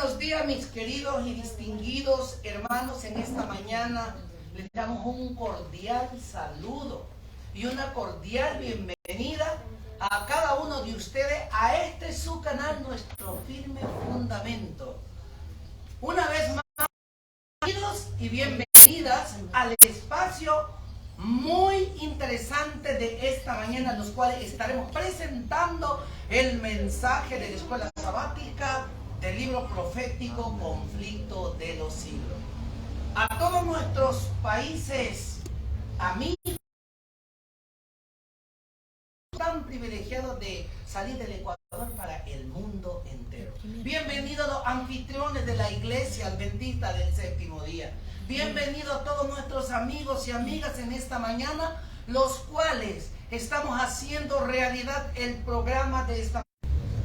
buenos días, mis queridos y distinguidos hermanos. En esta mañana les damos un cordial saludo y una cordial bienvenida a cada uno de ustedes a este su canal, Nuestro Firme Fundamento. Una vez más, bienvenidos y bienvenidas al espacio muy interesante de esta mañana, en los cuales estaremos presentando el mensaje de la escuela sabática del libro profético Conflicto de los Siglos. A todos nuestros países amigos tan privilegiados de salir del Ecuador para el mundo entero. Bienvenidos los anfitriones de la Iglesia Adventista del Séptimo Día. Bienvenidos a todos nuestros amigos y amigas en esta mañana, los cuales estamos haciendo realidad el programa de esta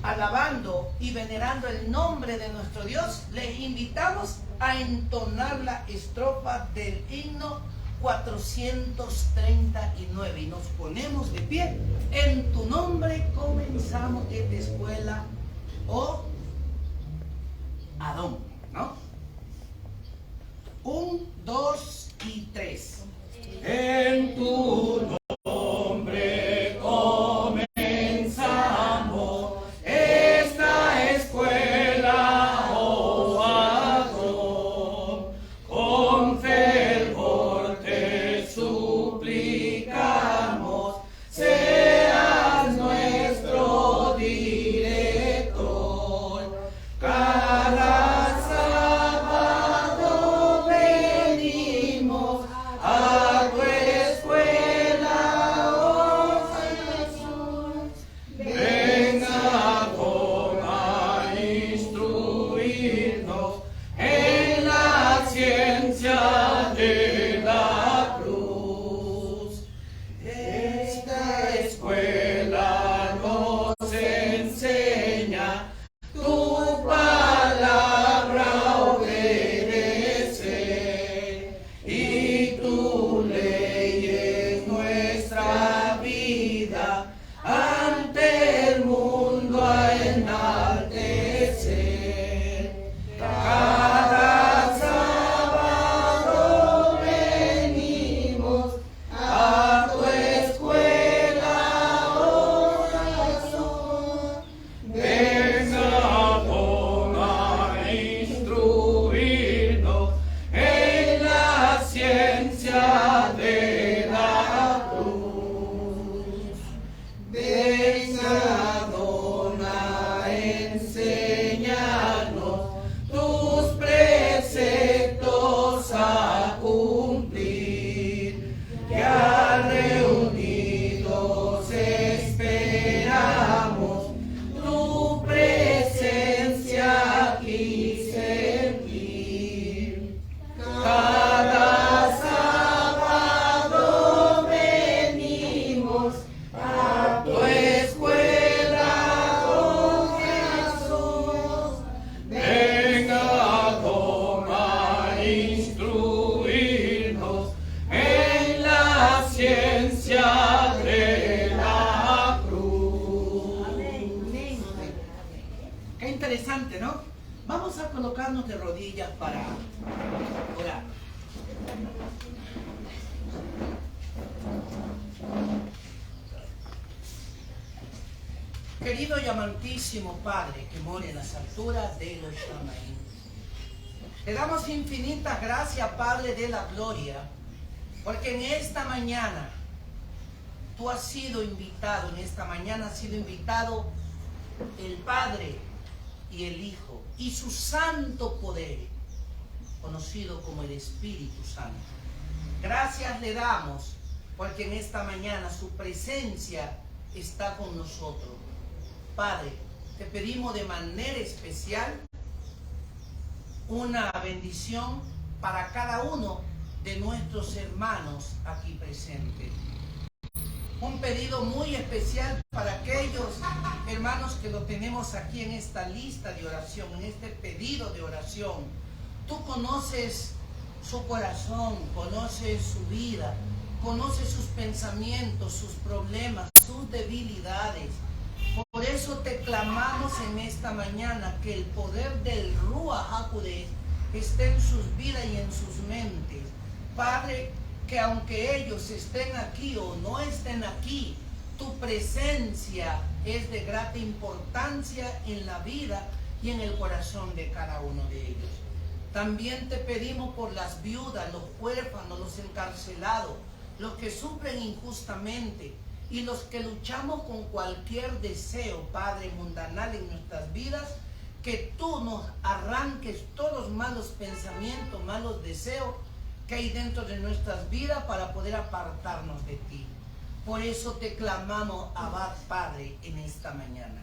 alabando y venerando el nombre de nuestro Dios. Les invitamos a entonar la estrofa del himno 439 y nos ponemos de pie. En tu nombre comenzamos esta escuela, oh Adón, ¿no? 1, 2 y 3. En tu nombre comenzamos esta escuela, oh Adón. Con fervor te suplicamos, seas nuestro director. Cada de rodillas para orar. Querido y amantísimo Padre que mora en las alturas de los Shamaín, te damos infinitas gracias, Padre de la gloria, porque en esta mañana tú has sido invitado, en esta mañana ha sido invitado el Padre y el Hijo y su santo poder, conocido como el Espíritu Santo. Gracias le damos porque en esta mañana su presencia está con nosotros. Padre, te pedimos de manera especial una bendición para cada uno de nuestros hermanos aquí presentes. Un pedido muy especial para aquellos hermanos que lo tenemos aquí en esta lista de oración, en este pedido de oración. Tú conoces su corazón, conoces su vida, conoces sus pensamientos, sus problemas, sus debilidades. Por Por eso te clamamos en esta mañana que el poder del Ruach HaKodesh esté en sus vidas y en sus mentes. Padre, que aunque ellos estén aquí o no estén aquí, tu presencia es de grata importancia en la vida y en el corazón de cada uno de ellos. También te pedimos por las viudas, los huérfanos, los encarcelados, los que sufren injustamente y los que luchamos con cualquier deseo, Padre, mundanal en nuestras vidas, que tú nos arranques todos los malos pensamientos, malos deseos que hay dentro de nuestras vidas para poder apartarnos de ti. Por eso te clamamos, Abba, Padre, en esta mañana.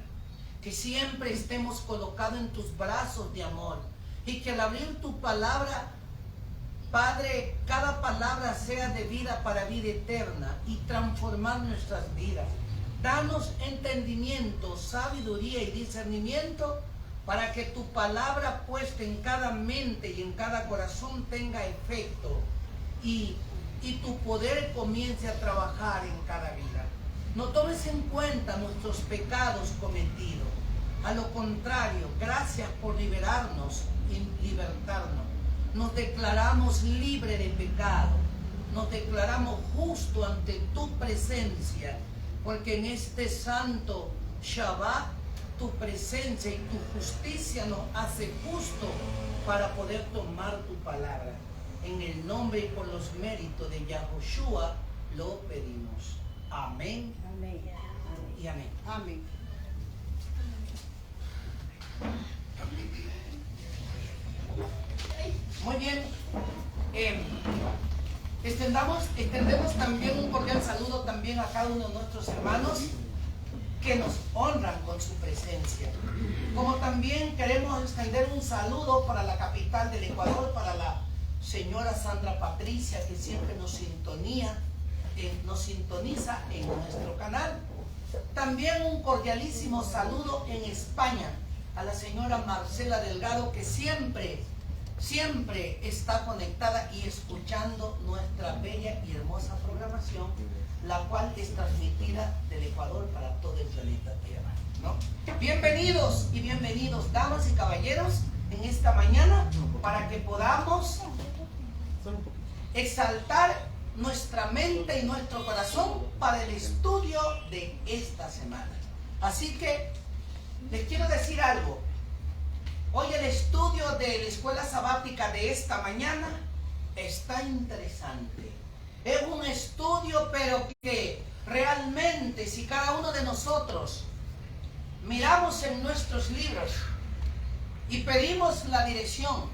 Que siempre estemos colocados en tus brazos de amor y que al abrir tu palabra, Padre, cada palabra sea de vida para vida eterna y transformar nuestras vidas. Danos entendimiento, sabiduría y discernimiento para que tu palabra puesta en cada mente y en cada corazón tenga efecto y tu poder comience a trabajar en cada vida. No tomes en cuenta nuestros pecados cometidos. A lo contrario, gracias por liberarnos y libertarnos. Nos declaramos libres de pecado. Nos declaramos justos ante tu presencia, porque en este santo Shabbat tu presencia y tu justicia nos hace justo para poder tomar tu palabra. En el nombre y por los méritos de Yahushua lo pedimos. Amén. Amén. Y amén. Amén. Muy bien. Extendemos también un cordial saludo también a cada uno de nuestros hermanos que nos honran con su presencia. Como también queremos extender un saludo para la capital del Ecuador, para la señora Sandra Patricia, que siempre nos sintoniza en nuestro canal. También un cordialísimo saludo en España a la señora Marcela Delgado, que siempre está conectada y escuchando nuestra bella y hermosa programación, la cual es transmitida del Ecuador para todo el planeta Tierra, ¿no? Bienvenidos y bienvenidos, damas y caballeros, en esta mañana, para que podamos exaltar nuestra mente y nuestro corazón para el estudio de esta semana. Así que les quiero decir algo. Hoy el estudio de la escuela sabática de esta mañana está interesante. Es un estudio, pero que realmente, si cada uno de nosotros miramos en nuestros libros y pedimos la dirección,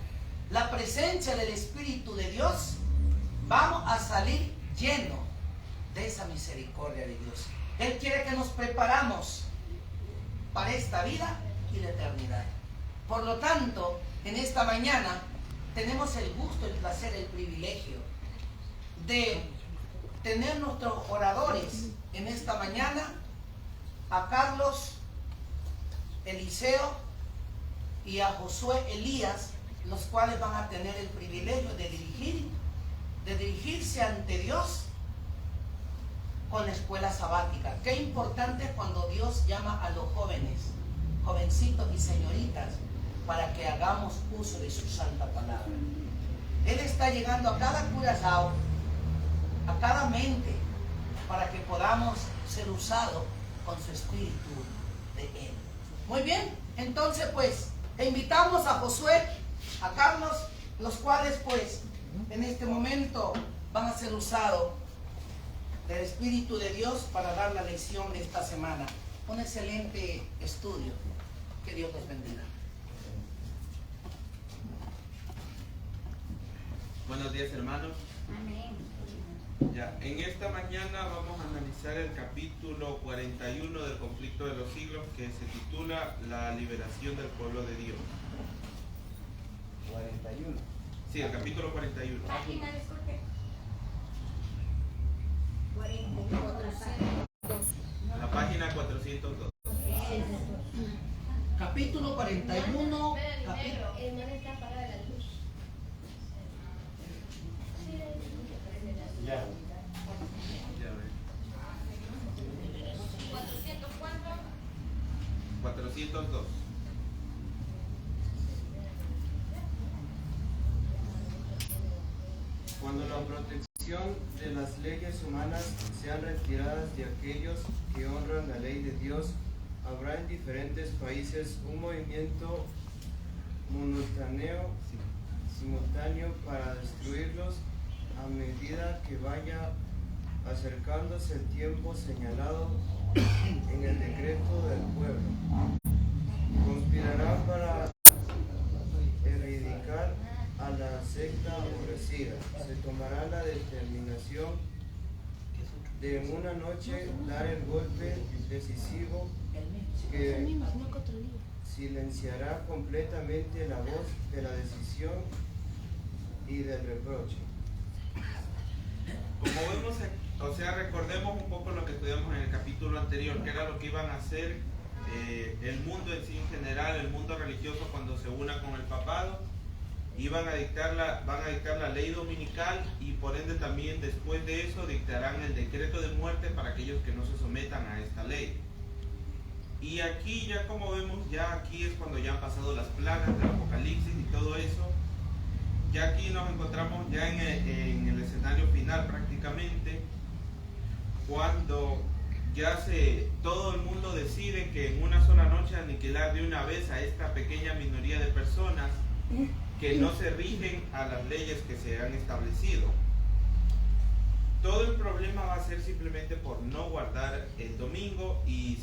la presencia del Espíritu de Dios, vamos a salir llenos de esa misericordia de Dios. Él quiere que nos preparamos para esta vida y la eternidad. Por lo tanto, en esta mañana tenemos el gusto, el placer, el privilegio de tener nuestros oradores en esta mañana, a Carlos Eliseo y a Josué Elías, los cuales van a tener el privilegio de dirigirse ante Dios con la escuela sabática. Qué importante es cuando Dios llama a los jóvenes, jovencitos y señoritas, para que hagamos uso de su santa palabra. Él está llegando a cada curazao, a cada mente, para que podamos ser usados con su espíritu de Él. Muy bien, entonces pues invitamos a Josué, a Carlos, los cuales pues en este momento van a ser usados del Espíritu de Dios para dar la lección de esta semana. Un excelente estudio. Que Dios los bendiga. Buenos días, hermanos. Amén. Ya, en esta mañana vamos a analizar el capítulo 41 del conflicto de los siglos, que se titula La liberación del pueblo de Dios. 41. Sí, el capítulo 41. Página, disculpe. 402. La página 402. Capítulo 41. Hermana, está apagada la luz. Ya. Ya ven. 400 cuánto? 402. Cuando la protección de las leyes humanas sean retiradas de aquellos que honran la ley de Dios, habrá en diferentes países un movimiento simultáneo para destruirlos a medida que vaya acercándose el tiempo señalado en el decreto del pueblo. Conspirarán para erradicar a la secta aborrecida. Se tomará la determinación de en una noche dar el golpe decisivo que silenciará completamente la voz de la decisión y del reproche. Como vemos, o sea, recordemos un poco lo que estudiamos en el capítulo anterior, que era lo que iban a hacer el mundo en sí en general, el mundo religioso cuando se una con el papado. Van a dictar la ley dominical y por ende también después de eso dictarán el decreto de muerte para aquellos que no se sometan a esta ley. Y aquí ya como vemos, ya aquí es cuando ya han pasado las plagas del Apocalipsis y todo eso. Ya aquí nos encontramos ya en el escenario final prácticamente, cuando ya todo el mundo decide que en una sola noche aniquilar de una vez a esta pequeña minoría de personas que no se rigen a las leyes que se han establecido. Todo el problema va a ser simplemente por no guardar el domingo y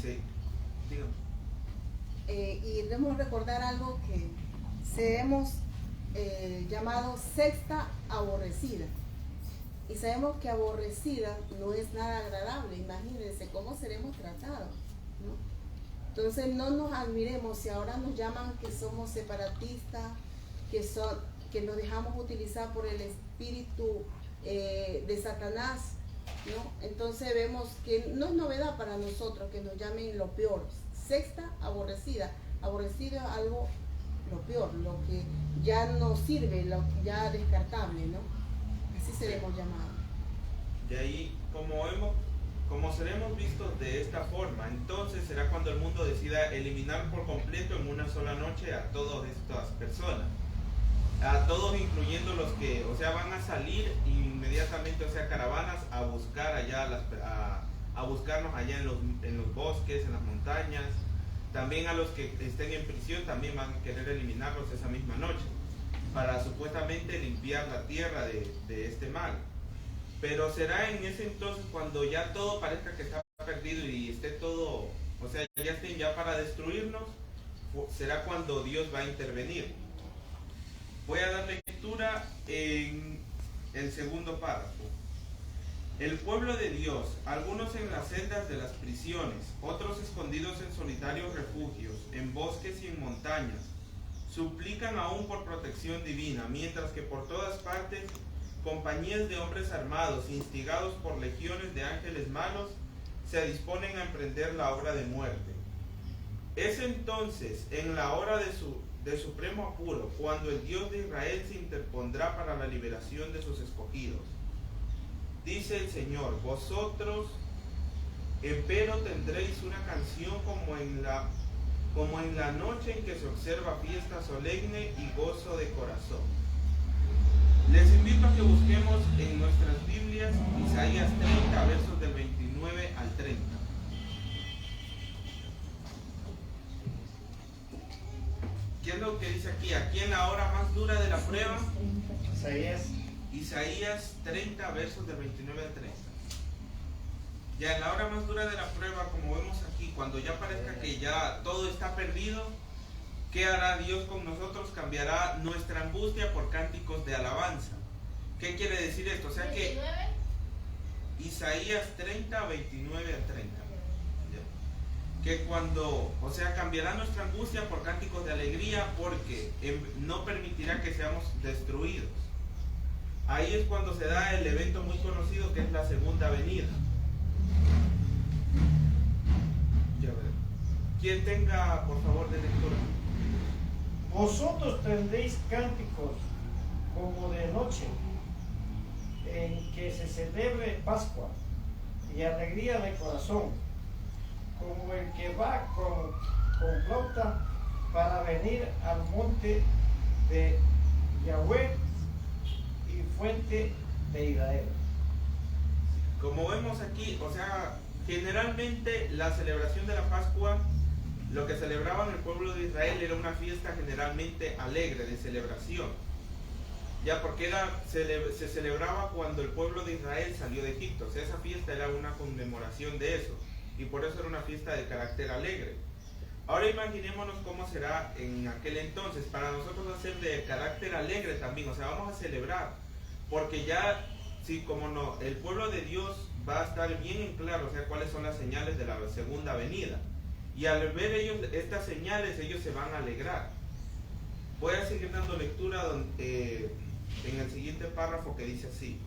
debemos recordar algo que seremos llamado secta aborrecida. Y sabemos que aborrecida no es nada agradable. Imagínense cómo seremos tratados, ¿no? Entonces no nos admiremos si ahora nos llaman que somos separatistas, que nos dejamos utilizar por el espíritu de Satanás, ¿no? Entonces vemos que no es novedad para nosotros que nos llamen lo peor. Secta aborrecida. Aborrecido es algo lo peor, lo que ya no sirve, lo que ya descartable, ¿no? Así seremos llamados. De ahí, como seremos vistos de esta forma, entonces será cuando el mundo decida eliminar por completo en una sola noche a todas estas personas. A todos, incluyendo los que, o sea, van a salir inmediatamente, o sea, caravanas a buscar allá, a buscarnos allá en los bosques, en las montañas. También a los que estén en prisión también van a querer eliminarlos esa misma noche, para supuestamente limpiar la tierra de este mal. Pero será en ese entonces cuando ya todo parezca que está perdido y esté todo, o sea, ya estén ya para destruirnos, será cuando Dios va a intervenir. Voy a dar lectura en el segundo párrafo. El pueblo de Dios, algunos en las celdas de las prisiones, otros escondidos en solitarios refugios, en bosques y en montañas, suplican aún por protección divina, mientras que por todas partes compañías de hombres armados, instigados por legiones de ángeles malos, se disponen a emprender la obra de muerte. Es entonces, en la hora de supremo apuro, cuando el Dios de Israel se interpondrá para la liberación de sus escogidos. Dice el Señor: vosotros empero tendréis una canción como en la noche en que se observa fiesta solemne y gozo de corazón. Les invito a que busquemos en nuestras Biblias Isaías 30, versos del 29 al 30. ¿Qué es lo que dice aquí? Aquí en la hora más dura de la prueba, Isaías 30, versos del 29 al 30. Ya en la hora más dura de la prueba, como vemos aquí, cuando ya parezca que ya todo está perdido, ¿qué hará Dios con nosotros? Cambiará nuestra angustia por cánticos de alabanza. ¿Qué quiere decir esto? O sea que Isaías 30, 29 al 30. Que cuando, o sea, cambiará nuestra angustia por cánticos de alegría, porque no permitirá que seamos destruidos. Ahí es cuando se da el evento muy conocido que es la segunda venida. Ya veremos. Quien tenga, por favor, de lectura. Vosotros tendréis cánticos como de noche, en que se celebre Pascua y alegría de corazón, como el que va con con flauta para venir al monte de Yahweh y fuente de Israel. Como vemos aquí, o sea, generalmente la celebración de la Pascua, lo que celebraban el pueblo de Israel era una fiesta generalmente alegre, de celebración. Ya porque se celebraba cuando el pueblo de Israel salió de Egipto. O sea, esa fiesta era una conmemoración de eso. Y por eso era una fiesta de carácter alegre. Ahora imaginémonos cómo será en aquel entonces. Para nosotros va a ser de carácter alegre también. O sea, vamos a celebrar. Porque ya, sí, como no, el pueblo de Dios va a estar bien en claro, o sea, cuáles son las señales de la segunda venida. Y al ver ellos estas señales, ellos se van a alegrar. Voy a seguir dando lectura en el siguiente párrafo que dice así: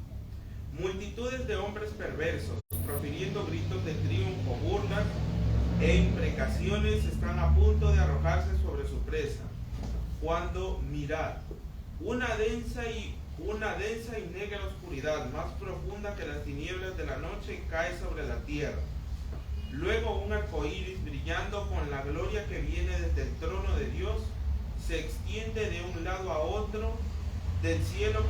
multitudes de hombres perversos, profiriendo gritos de triunfo, burlas e imprecaciones, están a punto de arrojarse sobre su presa, cuando mirad, una densa y negra oscuridad, más profunda que las tinieblas de la noche, cae sobre la tierra. Luego un arcoíris brillando con la gloria que viene desde el trono de Dios se extiende de un lado a otro del cielo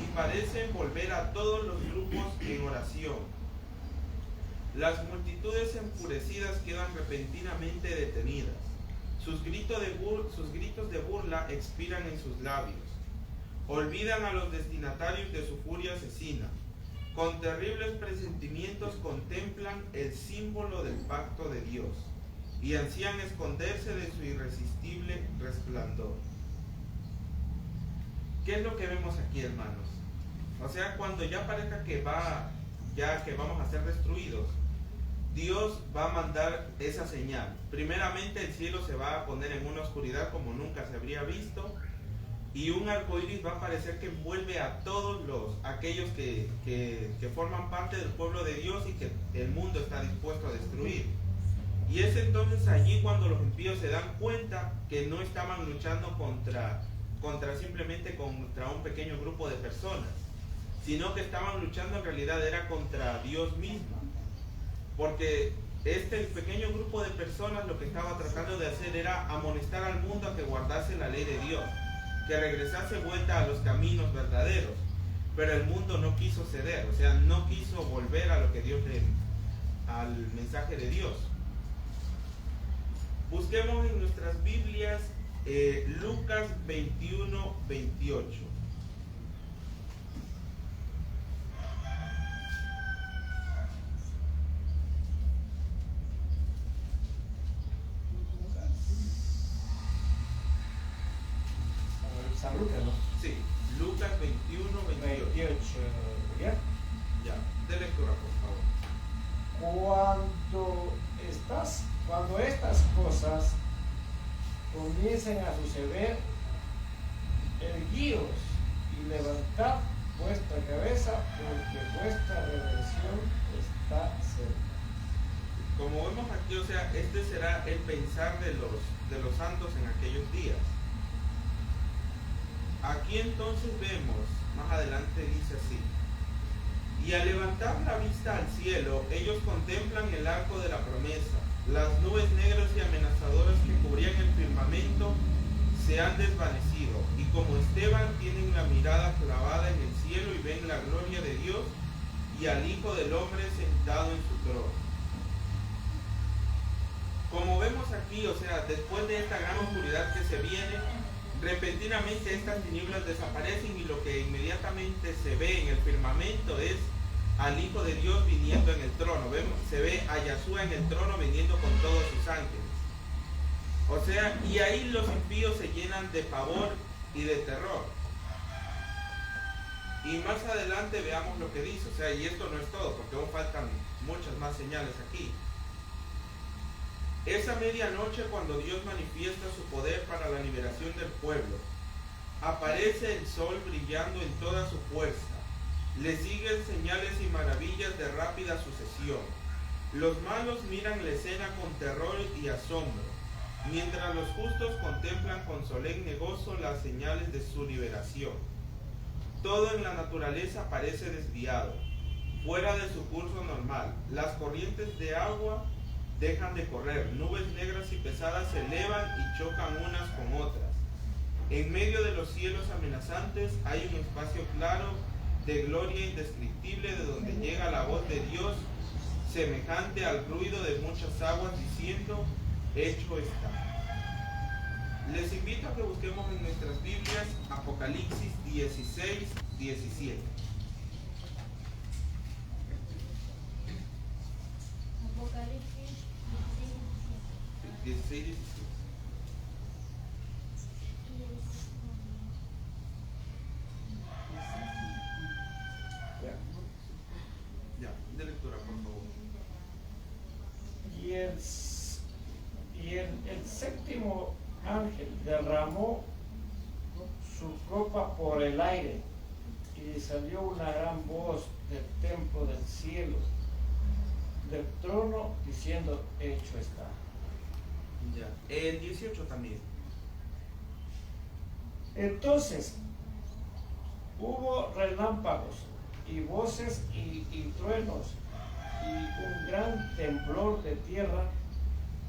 y parece envolver a todos los grupos en oración. Las multitudes enfurecidas quedan repentinamente detenidas. Sus gritos de burla expiran en sus labios. Olvidan a los destinatarios de su furia asesina. Con terribles presentimientos contemplan el símbolo del pacto de Dios y ansían esconderse de su irresistible resplandor. ¿Qué es lo que vemos aquí, hermanos? O sea, cuando ya parezca que vamos a ser destruidos, Dios va a mandar esa señal. Primeramente el cielo se va a poner en una oscuridad como nunca se habría visto, y un arcoíris va a parecer que envuelve a todos aquellos que forman parte del pueblo de Dios y que el mundo está dispuesto a destruir. Y es entonces allí cuando los impíos se dan cuenta que no estaban luchando simplemente contra un pequeño grupo de personas, sino que estaban luchando en realidad era contra Dios mismo. Porque este pequeño grupo de personas lo que estaba tratando de hacer era amonestar al mundo a que guardase la ley de Dios, que regresase vuelta a los caminos verdaderos. Pero el mundo no quiso ceder, o sea, no quiso volver a lo que al mensaje de Dios. Busquemos en nuestras Biblias Lucas 21, 28. San Lucas, ¿no? Sí, Lucas 21, 28. ¿Ya? Ya, de lectura, por favor. Cuando estas cosas comiencen a suceder, erguíos y levantad vuestra cabeza, porque vuestra redención está cerca. Como vemos aquí, o sea, este será el pensar de los santos en aquellos días. Aquí entonces vemos, más adelante dice así: y al levantar la vista al cielo, ellos contemplan el arco de la promesa. Las nubes negras y amenazadoras que cubrían el firmamento se han desvanecido, y como Esteban tienen la mirada clavada en el cielo y ven la gloria de Dios y al Hijo del Hombre sentado en su trono. Como vemos aquí, o sea, después de esta gran oscuridad que se viene, repentinamente estas tinieblas desaparecen y lo que inmediatamente se ve en el firmamento es al Hijo de Dios viniendo en el trono. Vemos, se ve a Yahshua en el trono viniendo con todos sus ángeles. O sea, y ahí los impíos se llenan de pavor y de terror. Y más adelante veamos lo que dice. O sea, y esto no es todo, porque aún faltan muchas más señales aquí. Esa medianoche, cuando Dios manifiesta su poder para la liberación del pueblo, aparece el sol brillando en toda su fuerza. Le siguen señales y maravillas de rápida sucesión. Los malos miran la escena con terror y asombro, mientras los justos contemplan con solemne gozo las señales de su liberación. Todo en la naturaleza parece desviado, fuera de su curso normal. Las corrientes de agua dejan de correr, nubes negras y pesadas se elevan y chocan unas con otras. En medio de los cielos amenazantes hay un espacio claro de gloria indescriptible de donde llega la voz de Dios, semejante al ruido de muchas aguas, diciendo, hecho está. Les invito a que busquemos en nuestras Biblias Apocalipsis 16, 17. Apocalipsis 16, 17. Ya, de lectura, por favor. Y el séptimo ángel derramó su copa por el aire, y salió una gran voz del templo del cielo, del trono, diciendo, hecho está. Ya. El 18 también. Entonces hubo relámpagos y voces y truenos y un gran temblor de tierra,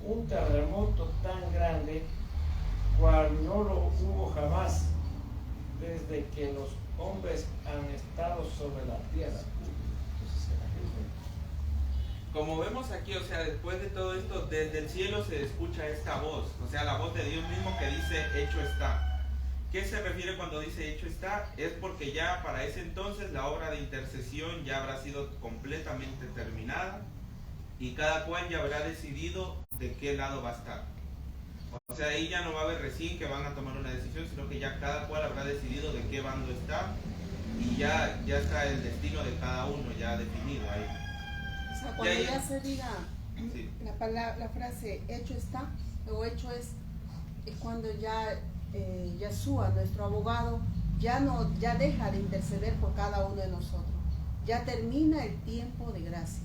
un terremoto tan grande cual no lo hubo jamás desde que los hombres han estado sobre la tierra. Como vemos aquí, o sea, después de todo esto, desde el cielo se escucha esta voz, o sea, la voz de Dios mismo que dice, hecho está. ¿Qué se refiere cuando dice hecho está? Es porque ya para ese entonces la obra de intercesión ya habrá sido completamente terminada y cada cual ya habrá decidido de qué lado va a estar. O sea, ahí ya no va a haber recién que van a tomar una decisión, sino que ya cada cual habrá decidido de qué bando está y ya está el destino de cada uno ya definido ahí. O sea, cuando ya se diga Sí. la frase hecho está o hecho es cuando ya Yeshua, nuestro abogado, ya deja de interceder por cada uno de nosotros. Ya termina el tiempo de gracia.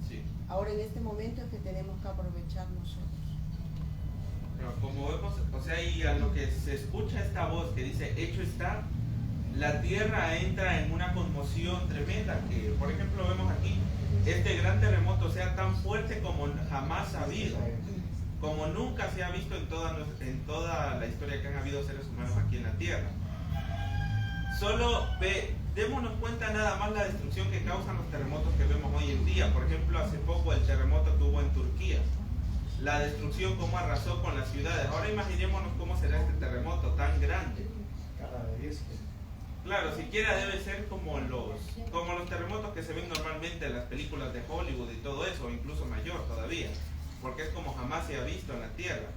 Sí. Ahora en este momento es que tenemos que aprovechar nosotros. Pero como vemos, o sea, y a lo que se escucha esta voz que dice hecho está, la tierra entra en una conmoción tremenda, que por ejemplo vemos aquí, este gran terremoto sea tan fuerte como jamás ha habido, como nunca se ha visto en toda la historia que han habido seres humanos aquí en la tierra. Solo démonos cuenta nada más la destrucción que causan los terremotos que vemos hoy en día. Por ejemplo, hace poco el terremoto que hubo en Turquía, la destrucción cómo arrasó con las ciudades. Ahora imaginémonos cómo será este terremoto tan grande. Claro, siquiera debe ser como los terremotos que se ven normalmente en las películas de Hollywood y todo eso, o incluso mayor todavía, porque es como jamás se ha visto en la Tierra.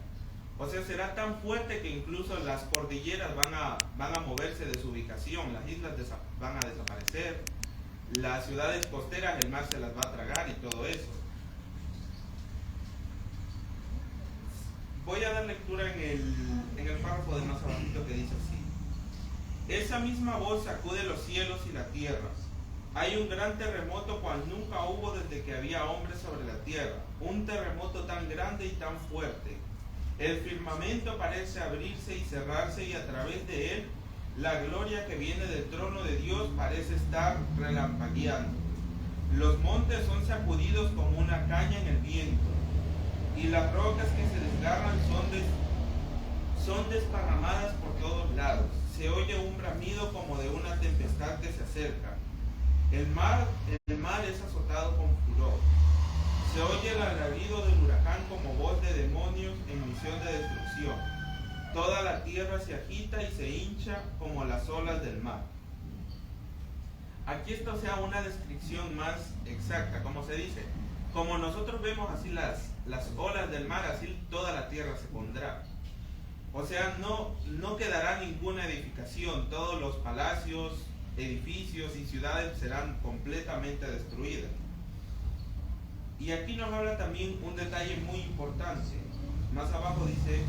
O sea, será tan fuerte que incluso las cordilleras van a moverse de su ubicación, las islas van a desaparecer, las ciudades costeras el mar se las va a tragar y todo eso. Voy a dar lectura en el párrafo de más abajito que dice así. Esa misma voz sacude los cielos y la tierra. Hay un gran terremoto cual nunca hubo desde que había hombres sobre la tierra. Un terremoto tan grande y tan fuerte. El firmamento parece abrirse y cerrarse y a través de él la gloria que viene del trono de Dios parece estar relampagueando. Los montes son sacudidos como una caña en el viento y las rocas que se desgarran son desparramadas por todos lados. Se oye un bramido como de una tempestad que se acerca. El mar es azotado con furor. Se oye el alarido del huracán como voz de demonios en misión de destrucción. Toda la tierra se agita y se hincha como las olas del mar. Aquí esto sea una descripción más exacta, como se dice. Como nosotros vemos así las olas del mar, así toda la tierra se pondrá. O sea, no quedará ninguna edificación, todos los palacios, edificios y ciudades serán completamente destruidas. Y aquí nos habla también un detalle muy importante. Más abajo dice,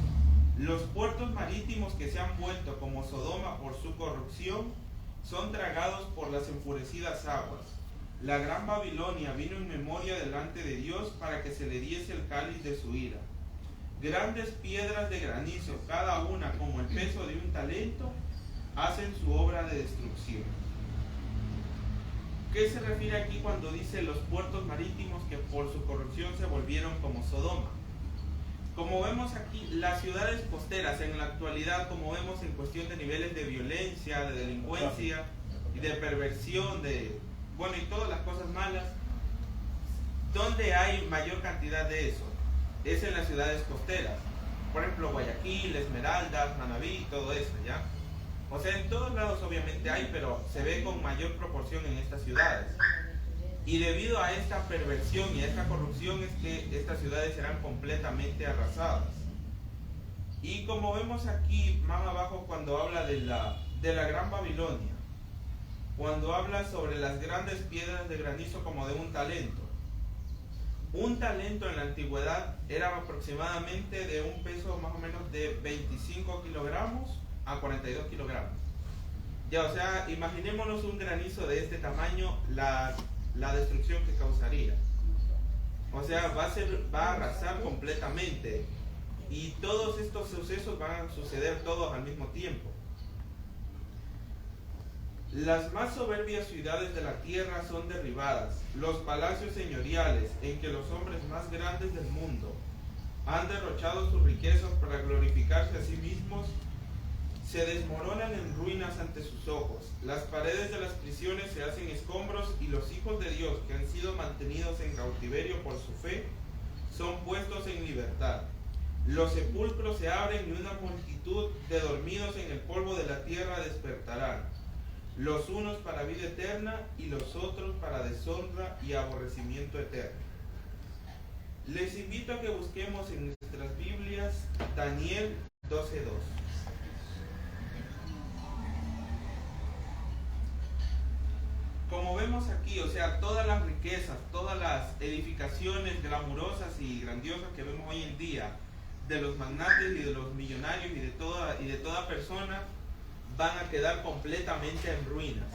los puertos marítimos que se han vuelto como Sodoma por su corrupción, son tragados por las enfurecidas aguas. La gran Babilonia vino en memoria delante de Dios para que se le diese el cáliz de su ira. Grandes piedras de granizo, cada una como el peso de un talento, hacen su obra de destrucción. ¿Qué se refiere aquí cuando dice los puertos marítimos que por su corrupción se volvieron como Sodoma? Como vemos aquí, las ciudades costeras en la actualidad, como vemos en cuestión de niveles de violencia, de delincuencia y de perversión, y todas las cosas malas, ¿dónde hay mayor cantidad de eso? Es en las ciudades costeras. Por ejemplo, Guayaquil, Esmeraldas, Manabí, todo eso, ¿ya? O sea, en todos lados obviamente hay, pero se ve con mayor proporción en estas ciudades. Y debido a esta perversión y a esta corrupción es que estas ciudades serán completamente arrasadas. Y como vemos aquí más abajo cuando habla de la Gran Babilonia, cuando habla sobre las grandes piedras de granizo como de un talento. Un talento en la antigüedad era aproximadamente de un peso más o menos de 25 kilogramos a 42 kilogramos. Ya, o sea, imaginémonos un granizo de este tamaño, la destrucción que causaría. O sea, va a arrasar completamente. Y todos estos sucesos van a suceder todos al mismo tiempo. Las más soberbias ciudades de la tierra son derribadas. Los palacios señoriales en que los hombres más grandes del mundo han derrochado sus riquezas para glorificarse a sí mismos se desmoronan en ruinas ante sus ojos. Las paredes de las prisiones se hacen escombros y los hijos de Dios que han sido mantenidos en cautiverio por su fe son puestos en libertad. Los sepulcros se abren y una multitud de dormidos en el polvo de la tierra despertarán. Los unos para vida eterna y los otros para deshonra y aborrecimiento eterno. Les invito a que busquemos en nuestras Biblias Daniel 12:2. Como vemos aquí, o sea, todas las riquezas, todas las edificaciones glamurosas y grandiosas que vemos hoy en día de los magnates y de los millonarios y de toda persona van a quedar completamente en ruinas.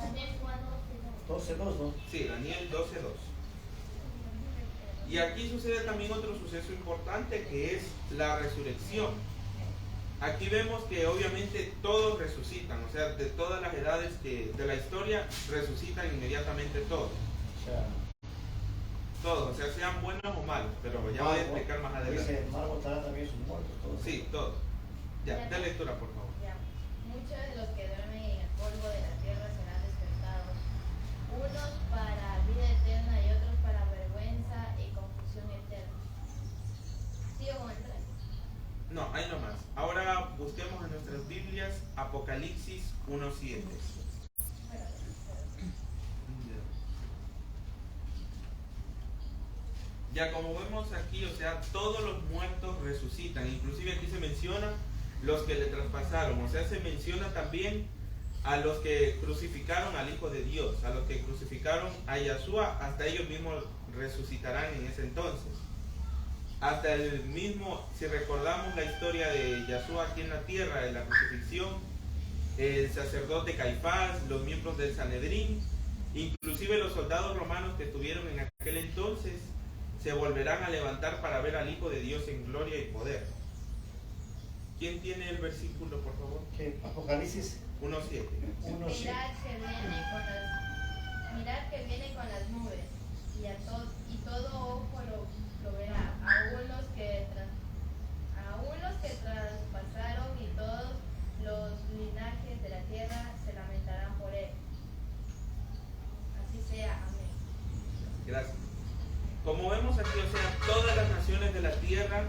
12:2, ¿no? Sí, Daniel 12:2. Y aquí sucede también otro suceso importante que es la resurrección. Aquí vemos que obviamente todos resucitan, o sea, de todas las edades de la historia resucitan inmediatamente todos. Todos, o sea, sean buenos o malos, pero ya voy a explicar más adelante. Dice, Margo estará también sus muertos, todos. Sí, todos. Ya, de lectura, por favor. Muchos de los que duermen en el polvo de la tierra serán despertados, unos para vida eterna y otros para vergüenza y confusión eterna. ¿Sigo con el 3? No, ahí nomás. Ahora busquemos en nuestras Biblias Apocalipsis 1:7. Ya, como vemos aquí, o sea, todos los muertos resucitan. Inclusive aquí se menciona los que le traspasaron. O sea, se menciona también a los que crucificaron al Hijo de Dios, a los que crucificaron a Yahshua, hasta ellos mismos resucitarán en ese entonces. Hasta el mismo, si recordamos la historia de Yahshua aquí en la tierra, de la crucifixión, el sacerdote Caifás, los miembros del Sanedrín, inclusive los soldados romanos que estuvieron en aquel entonces, se volverán a levantar para ver al Hijo de Dios en gloria y poder. ¿Quién tiene el versículo, por favor? ¿Qué? Apocalipsis 1:7. 1:7. Mirad que viene con las nubes, y todo ojo lo verá, aún los que traspasaron, y todos los linajes de la tierra se lamentarán por él. Así sea, amén. Gracias. Como vemos aquí, o sea, todas las naciones de la tierra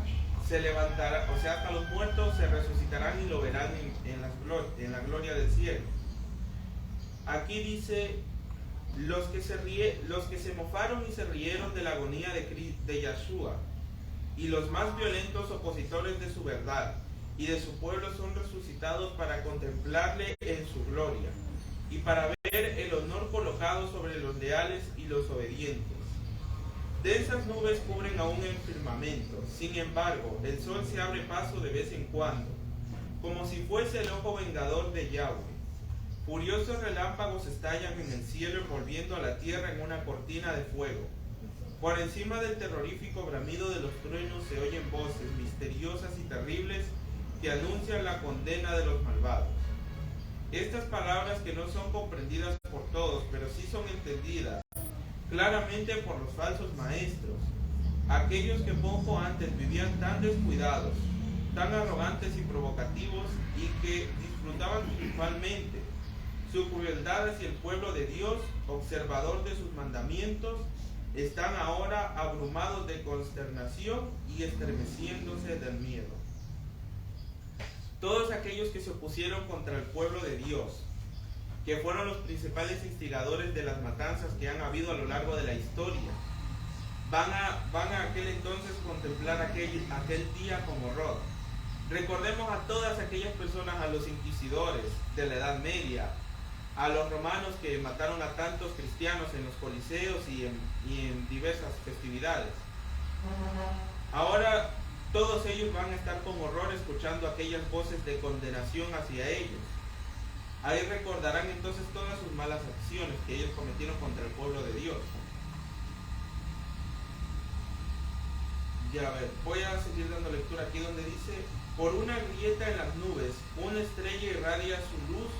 se levantarán, o sea, hasta los muertos se resucitarán y lo verán en la gloria del cielo. Aquí dice, los que se mofaron y se rieron de la agonía de Yahshua, y los más violentos opositores de su verdad y de su pueblo son resucitados para contemplarle en su gloria y para ver el honor colocado sobre los leales y los obedientes. Densas nubes cubren aún el firmamento, sin embargo, el sol se abre paso de vez en cuando, como si fuese el ojo vengador de Yahweh. Furiosos relámpagos estallan en el cielo envolviendo a la tierra en una cortina de fuego. Por encima del terrorífico bramido de los truenos se oyen voces misteriosas y terribles que anuncian la condena de los malvados. Estas palabras que no son comprendidas por todos, pero sí son entendidas claramente por los falsos maestros, aquellos que poco antes vivían tan descuidados, tan arrogantes y provocativos, y que disfrutaban triunfalmente su crueldad hacia el pueblo de Dios, observador de sus mandamientos, están ahora abrumados de consternación y estremeciéndose del miedo. Todos aquellos que se opusieron contra el pueblo de Dios, que fueron los principales instigadores de las matanzas que han habido a lo largo de la historia, van a aquel entonces contemplar aquel día con horror. Recordemos a todas aquellas personas, a los inquisidores de la Edad Media, a los romanos que mataron a tantos cristianos en los coliseos y en diversas festividades. Ahora todos ellos van a estar con horror escuchando aquellas voces de condenación hacia ellos. Ahí recordarán entonces todas sus malas acciones que ellos cometieron contra el pueblo de Dios. Ya ver, voy a seguir dando lectura aquí donde dice: por una grieta en las nubes, una estrella irradia su luz,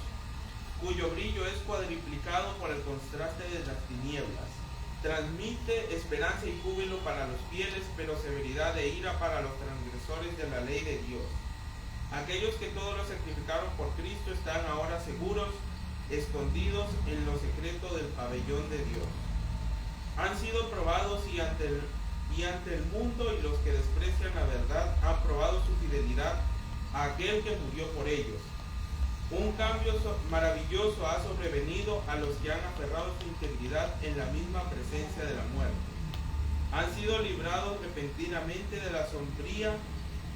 cuyo brillo es cuadriplicado por el contraste de las tinieblas. Transmite esperanza y júbilo para los fieles, pero severidad e ira para los transgresores de la ley de Dios. Aquellos que todos lo sacrificaron por Cristo están ahora seguros, escondidos en lo secreto del pabellón de Dios. Han sido probados y ante el mundo, y los que desprecian la verdad han probado su fidelidad a aquel que murió por ellos. Un cambio maravilloso ha sobrevenido a los que han aferrado su integridad en la misma presencia de la muerte. Han sido librados repentinamente de la sombría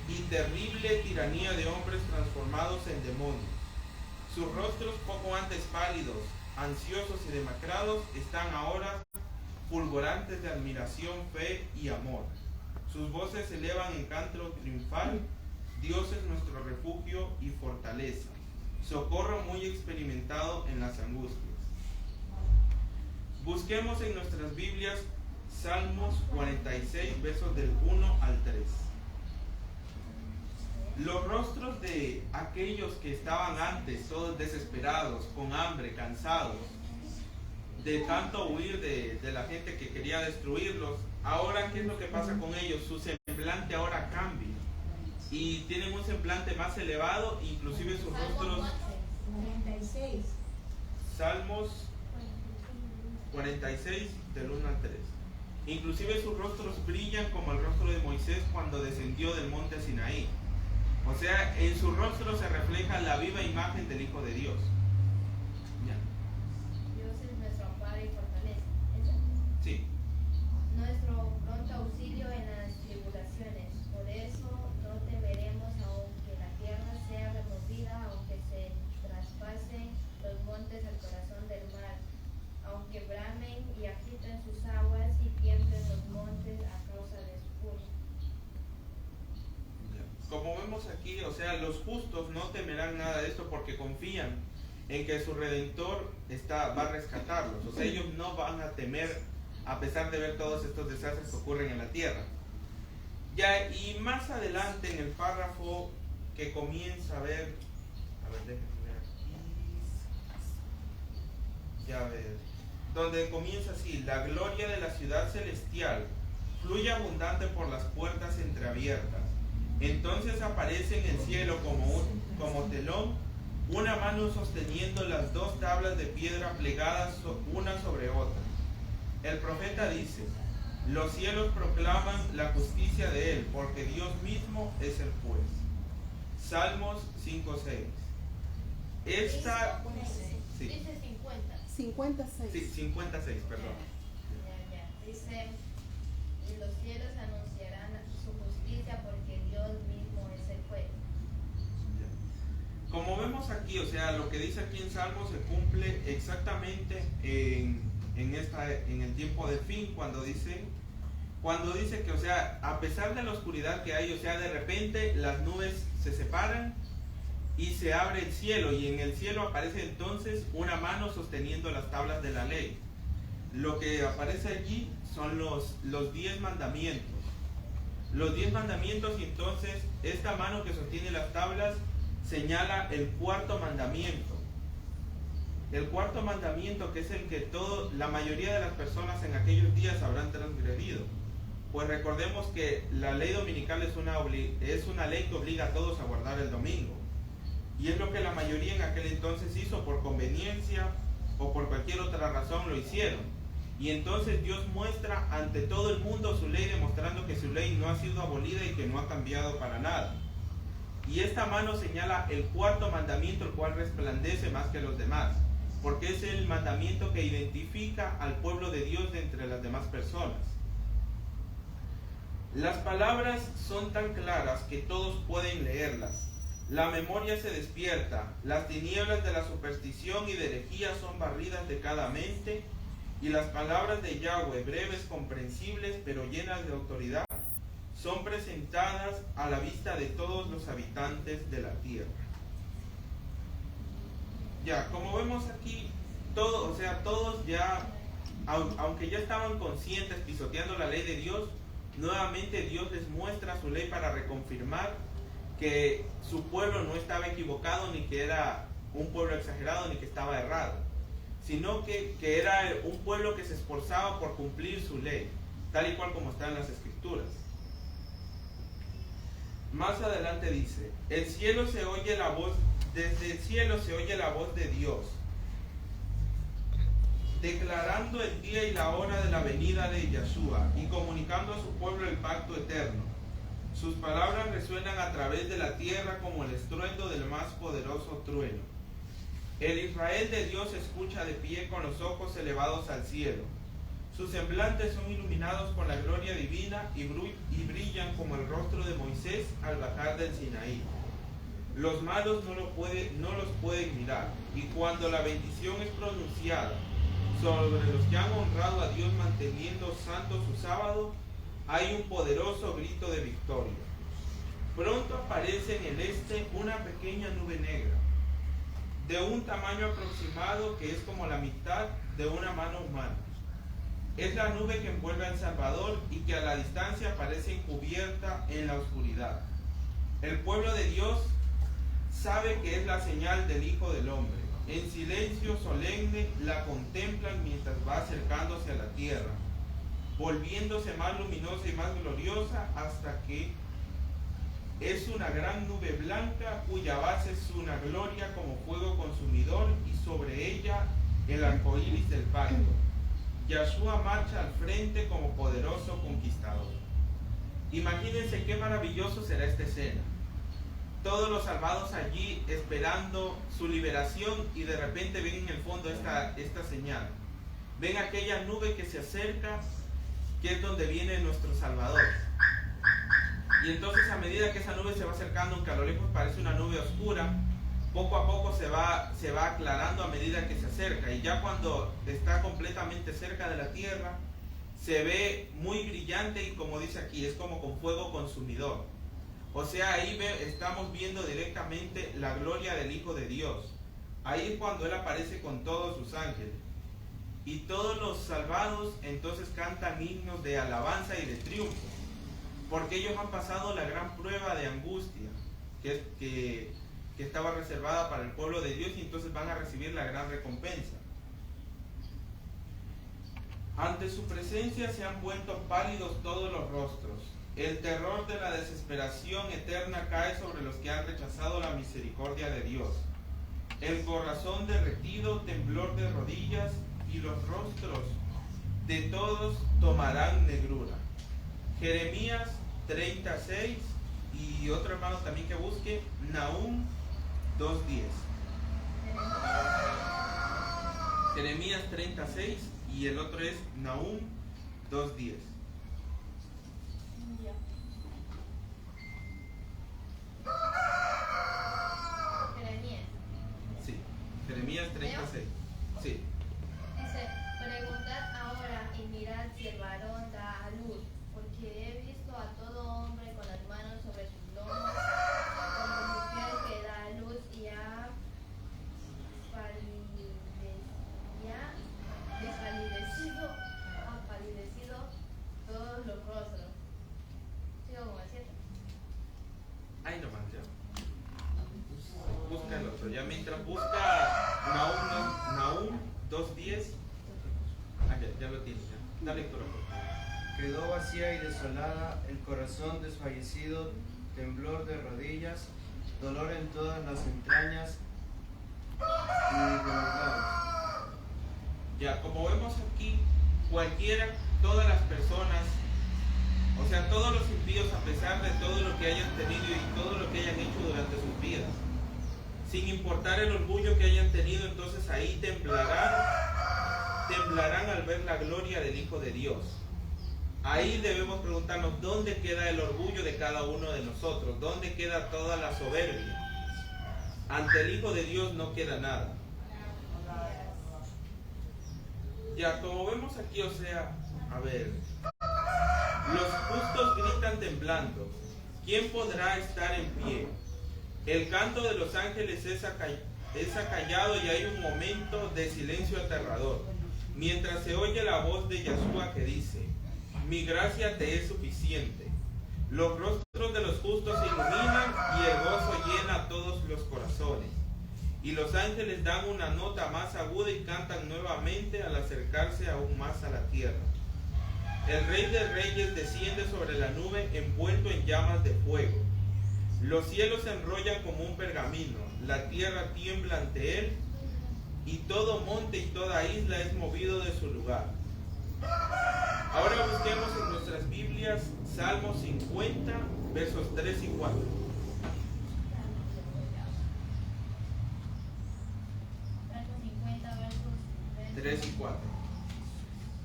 y terrible tiranía de hombres transformados en demonios. Sus rostros, poco antes pálidos, ansiosos y demacrados, están ahora fulgurantes de admiración, fe y amor. Sus voces se elevan en canto triunfal: Dios es nuestro refugio y fortaleza, socorro muy experimentado en las angustias. Busquemos en nuestras Biblias Salmos 46, versos del 1 al 3. Los rostros de aquellos que estaban antes todos desesperados, con hambre, cansados, de tanto huir de la gente que quería destruirlos, ahora ¿qué es lo que pasa con ellos? Su semblante ahora cambia y tienen un semblante más elevado, inclusive sus rostros. 46. Salmos 46 del 1 al 3. Inclusive sus rostros brillan como el rostro de Moisés cuando descendió del monte Sinaí. O sea, en su rostro se refleja la viva imagen del Hijo de Dios. ¿Ya? Dios es nuestro amparo y fortaleza. ¿Eso? Sí. Nuestro pronto auxilio en las tribulaciones. Por eso no temeremos, aunque la tierra sea removida, aunque se traspasen los montes al corazón del mar, aunque bramen y agiten sus aguas y tiemblen los montes a causa de su furia. Como vemos aquí, o sea, los justos no temerán nada de esto porque confían en que su Redentor va a rescatarlos. O sea, ellos no van a temer a pesar de ver todos estos desastres que ocurren en la tierra. Ya, y más adelante en el párrafo que comienza a ver, déjenme ver aquí. Ya ver, donde comienza así: la gloria de la ciudad celestial fluye abundante por las puertas entreabiertas. Entonces aparece en el cielo como telón una mano sosteniendo las dos tablas de piedra plegadas una sobre otra. El profeta dice: los cielos proclaman la justicia de él, porque Dios mismo es el juez. Salmos 5:6. Esta... Sí. Dice 50. 56. Sí, 56, perdón. Ya. Dice: y los cielos anunciarán su justicia, porque Dios mismo es el juez. Como vemos aquí, o sea, lo que dice aquí en Salmos se cumple exactamente en el tiempo del fin, cuando dice que, o sea, a pesar de la oscuridad que hay, o sea, de repente las nubes se separan y se abre el cielo, y en el cielo aparece entonces una mano sosteniendo las tablas de la ley. Lo que aparece allí son los 10 mandamientos. Los 10 mandamientos, y entonces esta mano que sostiene las tablas señala el cuarto mandamiento, El cuarto mandamiento, que es el que la mayoría de las personas en aquellos días habrán transgredido. Pues recordemos que la ley dominical es una ley que obliga a todos a guardar el domingo. Y es lo que la mayoría en aquel entonces hizo por conveniencia o por cualquier otra razón lo hicieron. Y entonces Dios muestra ante todo el mundo su ley, demostrando que su ley no ha sido abolida y que no ha cambiado para nada. Y esta mano señala el cuarto mandamiento, el cual resplandece más que los demás, porque es el mandamiento que identifica al pueblo de Dios de entre las demás personas. Las palabras son tan claras que todos pueden leerlas. La memoria se despierta, las tinieblas de la superstición y de herejía son barridas de cada mente, y las palabras de Yahweh, breves, comprensibles, pero llenas de autoridad, son presentadas a la vista de todos los habitantes de la tierra. Ya, como vemos aquí, todos ya, aunque ya estaban conscientes pisoteando la ley de Dios, nuevamente Dios les muestra su ley para reconfirmar que su pueblo no estaba equivocado, ni que era un pueblo exagerado, ni que estaba errado, sino que era un pueblo que se esforzaba por cumplir su ley, tal y cual como está en las Escrituras. Más adelante dice, desde el cielo se oye la voz de Dios, declarando el día y la hora de la venida de Yahshua y comunicando a su pueblo el pacto eterno. Sus palabras resuenan a través de la tierra como el estruendo del más poderoso trueno. El Israel de Dios escucha de pie con los ojos elevados al cielo. Sus semblantes son iluminados por la gloria divina y brillan como el rostro de Moisés al bajar del Sinaí. Los malos no los pueden mirar, y cuando la bendición es pronunciada sobre los que han honrado a Dios manteniendo santo su sábado, hay un poderoso grito de victoria. Pronto aparece en el este una pequeña nube negra, de un tamaño aproximado que es como la mitad de una mano humana. Es la nube que envuelve a El Salvador y que a la distancia parece encubierta en la oscuridad. El pueblo de Dios sabe que es la señal del Hijo del Hombre. En silencio solemne la contemplan mientras va acercándose a la tierra, volviéndose más luminosa y más gloriosa hasta que es una gran nube blanca cuya base es una gloria como fuego consumidor y sobre ella el arco iris del pacto. Yahshua marcha al frente como poderoso conquistador. Imagínense qué maravilloso será esta escena. Todos los salvados allí esperando su liberación y de repente ven en el fondo esta señal. Ven aquella nube que se acerca, que es donde viene nuestro Salvador. Y entonces a medida que esa nube se va acercando, aunque a lo lejos parece una nube oscura, poco a poco se va aclarando a medida que se acerca. Y ya cuando está completamente cerca de la tierra, se ve muy brillante y, como dice aquí, es como con fuego consumidor. O sea, ahí estamos viendo directamente la gloria del Hijo de Dios. Ahí es cuando Él aparece con todos sus ángeles. Y todos los salvados entonces cantan himnos de alabanza y de triunfo, porque ellos han pasado la gran prueba de angustia que estaba reservada para el pueblo de Dios, y entonces van a recibir la gran recompensa. Ante su presencia se han vuelto pálidos todos los rostros. El terror de la desesperación eterna cae sobre los que han rechazado la misericordia de Dios. El corazón derretido, temblor de rodillas, y los rostros de todos tomarán negrura. Jeremías 36, y otro hermano también que busque, Nahum 2:10. Jeremías 36 y el otro es Nahum 2:10. Jeremías. Sí, Jeremías 36. Sí. Dice, preguntad ahora y mirad si el varón da a luz, porque he visto a todo hombre con las manos sobre sus lomos, como mujer que da a luz y ha palidecido todos los rostros. Sigo con el 7. Ahí nomás ya. Busca el otro. Ya mientras busca Nahum 2:10. Ya lo tienes, ya. Da lectura, por favor. Quedó vacía y desolada, el corazón desfallecido, temblor de rodillas, dolor en todas las entrañas y debilidad. Ya, como vemos aquí, todas las personas, o sea, todos los impíos, a pesar de todo lo que hayan tenido y todo lo que hayan hecho durante sus vidas, sin importar el orgullo que hayan tenido, entonces ahí temblarán al ver la gloria del Hijo de Dios. Ahí debemos preguntarnos, ¿dónde queda el orgullo de cada uno de nosotros? ¿Dónde queda toda la soberbia? Ante el Hijo de Dios no queda nada. Ya, como vemos aquí, o sea, a ver, los justos gritan temblando. ¿Quién podrá estar en pie? El canto de los ángeles es acallado y hay un momento de silencio aterrador, mientras se oye la voz de Yahshua que dice: mi gracia te es suficiente. Los rostros de los justos se iluminan y el gozo llena todos los corazones. Y los ángeles dan una nota más aguda y cantan nuevamente al acercarse aún más a la tierra. El Rey de Reyes desciende sobre la nube envuelto en llamas de fuego. Los cielos se enrollan como un pergamino, la tierra tiembla ante él, y todo monte y toda isla es movido de su lugar. Ahora busquemos en nuestras Biblias Salmo 50, versos 3 y 4. Salmo 50, versos 3 y 4.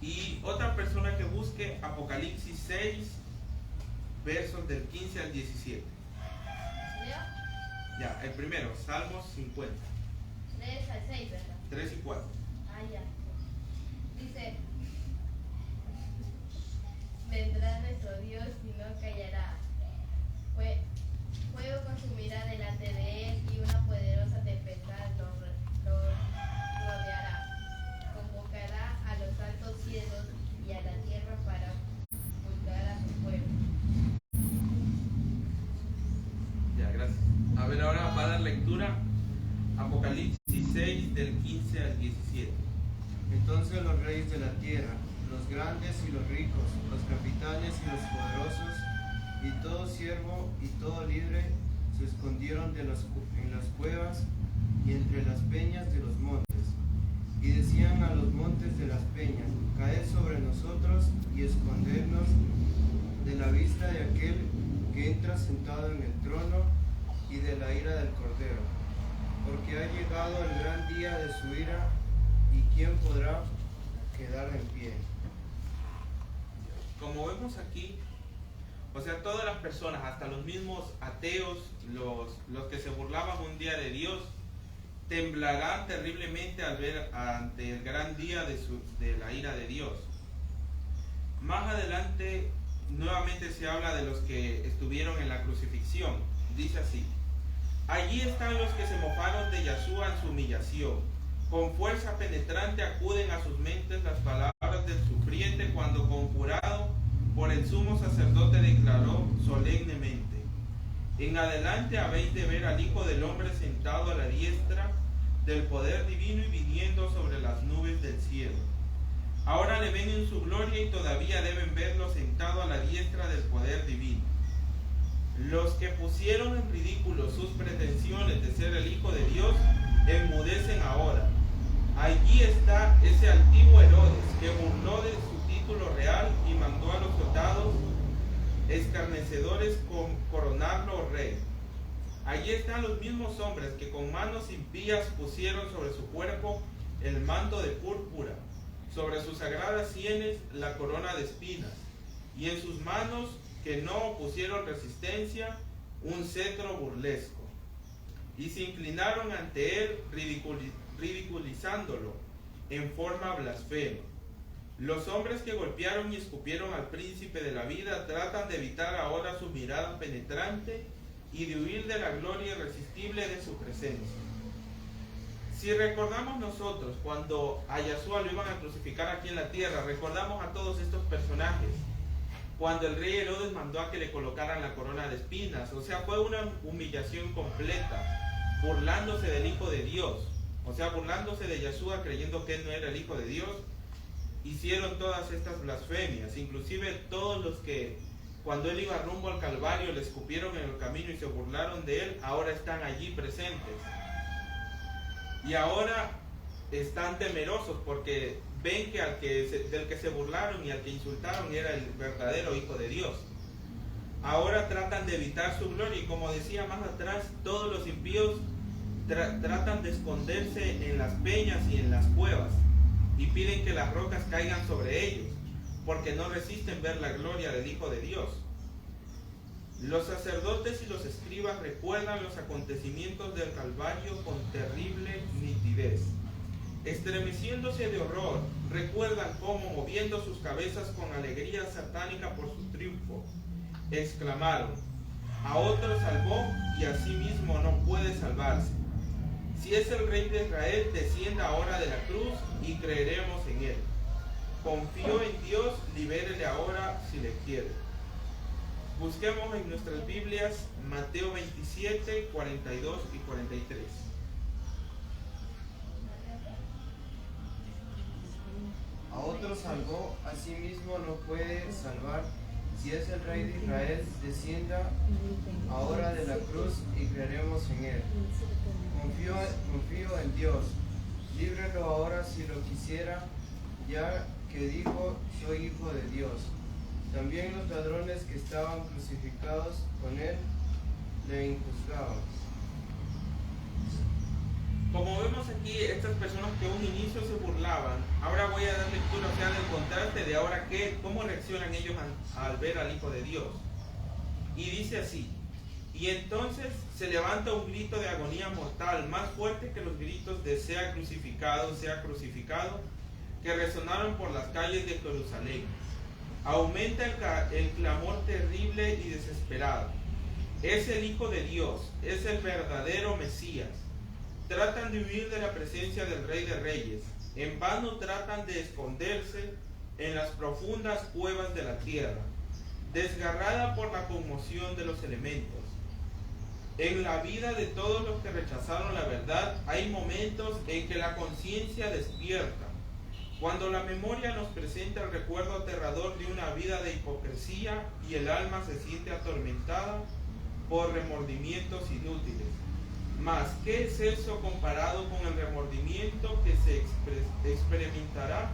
Y otra persona que busque Apocalipsis 6, versos del 15 al 17. ¿Leo? Ya, el primero, Salmos 50. 3 al 6, ¿verdad? 3 y 4. Ah, ya. Dice: vendrá nuestro Dios y no callará. Fuego consumirá delante de él y una poderosa tempestad lo rodeará. Convocará a los altos cielos y a la tierra para juzgar a su pueblo. Ya, gracias. A ver, ahora va a dar lectura Apocalipsis 6, del 15 al 17. Entonces los reyes de la tierra, los grandes y los ricos, los capitanes y los poderosos, y todo siervo y todo libre, se escondieron en las cuevas y entre las peñas de los montes, y decían a los montes de las peñas: caed sobre nosotros y escondernos de la vista de aquel que entra sentado en el trono y de la ira del Cordero, porque ha llegado el gran día de su ira, y quién podrá quedar en pie. Como vemos aquí, o sea, todas las personas, hasta los mismos ateos, los que se burlaban un día de Dios, temblarán terriblemente al ver ante el gran día de la ira de Dios. Más adelante, nuevamente se habla de los que estuvieron en la crucifixión. Dice así: allí están los que se mofaron de Yahshua en su humillación. Con fuerza penetrante acuden a sus mentes las palabras del sufriente cuando, conjurado por el sumo sacerdote, declaró solemnemente: en adelante habéis de ver al Hijo del Hombre sentado a la diestra del poder divino y viniendo sobre las nubes del cielo. Ahora le ven en su gloria y todavía deben verlo sentado a la diestra del poder divino. Los que pusieron en ridículo sus pretensiones de ser el Hijo de Dios enmudecen ahora. Allí está ese antiguo Herodes que burló de su título real y mandó a los soldados escarnecedores coronarlo rey. Allí están los mismos hombres que con manos impías pusieron sobre su cuerpo el manto de púrpura, sobre sus sagradas sienes la corona de espinas, y en sus manos, que no opusieron resistencia, un cetro burlesco. Y se inclinaron ante él, ridiculizándolo en forma blasfema. Los hombres que golpearon y escupieron al príncipe de la vida tratan de evitar ahora su mirada penetrante y de huir de la gloria irresistible de su presencia. Si recordamos nosotros cuando a Yahshua lo iban a crucificar aquí en la tierra, recordamos a todos estos personajes. Cuando el rey Herodes mandó a que le colocaran la corona de espinas, o sea, fue una humillación completa, burlándose del Hijo de Dios. o sea, burlándose de Yeshua, creyendo que él no era el Hijo de Dios, hicieron todas estas blasfemias. Inclusive todos los que cuando él iba rumbo al Calvario le escupieron en el camino y se burlaron de él, ahora están allí presentes. Y ahora están temerosos porque ven que del que se burlaron y al que insultaron era el verdadero Hijo de Dios. Ahora tratan de evitar su gloria y, como decía más atrás, todos los impíos tratan de esconderse en las peñas y en las cuevas y piden que las rocas caigan sobre ellos porque no resisten ver la gloria del Hijo de Dios. Los sacerdotes y los escribas recuerdan los acontecimientos del Calvario con terrible nitidez. Estremeciéndose de horror, recuerdan cómo, moviendo sus cabezas con alegría satánica por su triunfo, exclamaron: a otro salvó y a sí mismo no puede salvarse. Si es el Rey de Israel, descienda ahora de la cruz y creeremos en él. Confío en Dios, libérele ahora si le quiere. Busquemos en nuestras Biblias Mateo 27, 42 y 43. A otro salvó, a sí mismo no puede salvar. Si es el Rey de Israel, descienda ahora de la cruz y creeremos en él. Confío en Dios, líbrelo ahora si lo quisiera, ya que dijo: soy hijo de Dios. También los ladrones que estaban crucificados con él le injuzgaban. Como vemos aquí, estas personas que a un inicio se burlaban, ahora voy a dar lectura, o sea, del contraste de ahora cómo reaccionan ellos al ver al Hijo de Dios. Y dice así: y entonces se levanta un grito de agonía mortal, más fuerte que los gritos de sea crucificado, que resonaron por las calles de Jerusalén. Aumenta el clamor terrible y desesperado. Es el Hijo de Dios, es el verdadero Mesías. Tratan de huir de la presencia del Rey de Reyes. En vano tratan de esconderse en las profundas cuevas de la tierra, desgarrada por la conmoción de los elementos. En la vida de todos los que rechazaron la verdad hay momentos en que la conciencia despierta, cuando la memoria nos presenta el recuerdo aterrador de una vida de hipocresía y el alma se siente atormentada por remordimientos inútiles. Mas, ¿qué es eso comparado con el remordimiento que se experimentará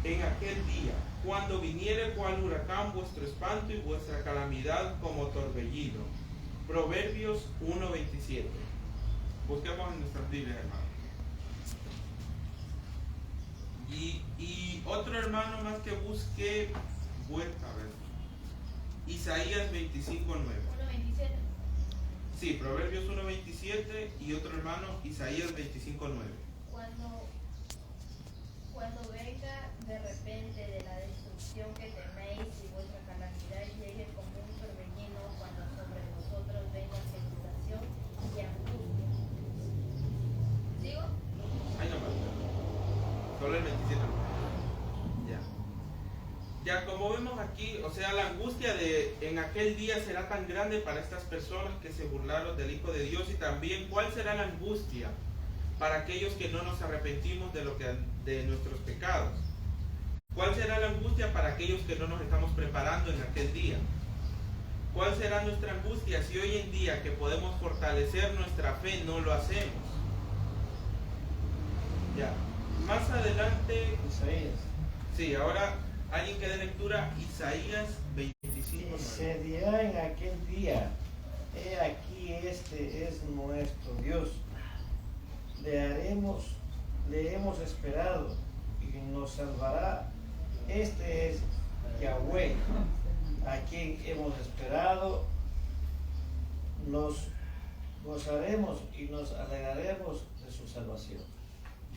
en aquel día, cuando viniere cual huracán vuestro espanto y vuestra calamidad como torbellino? Proverbios 1:27. Busquemos en nuestras Biblias, hermanos. Y otro hermano más que busque, a ver, Isaías 25:9. 1:27. Sí, Proverbios 1:27 y otro hermano, Isaías 25:9. Cuando venga de repente de la destrucción que teméis y vuestra calamidad llegue como un torbellino, cuando sobre vosotros venga tribulación y angustia. ¿Sigo? Ahí nomás. Solo el 27. Ya, como vemos aquí, o sea, la angustia en aquel día será tan grande para estas personas que se burlaron del Hijo de Dios, y también cuál será la angustia para aquellos que no nos arrepentimos de nuestros pecados. ¿Cuál será la angustia para aquellos que no nos estamos preparando en aquel día? ¿Cuál será nuestra angustia si hoy en día que podemos fortalecer nuestra fe no lo hacemos? Ya, más adelante, Isaías. sí, ahora alguien que dé lectura, Isaías 25:9. Se dirá en aquel día: he aquí, este es nuestro Dios. Le hemos esperado y nos salvará. Este es Yahweh, a quien hemos esperado. Nos gozaremos y nos alegraremos de su salvación.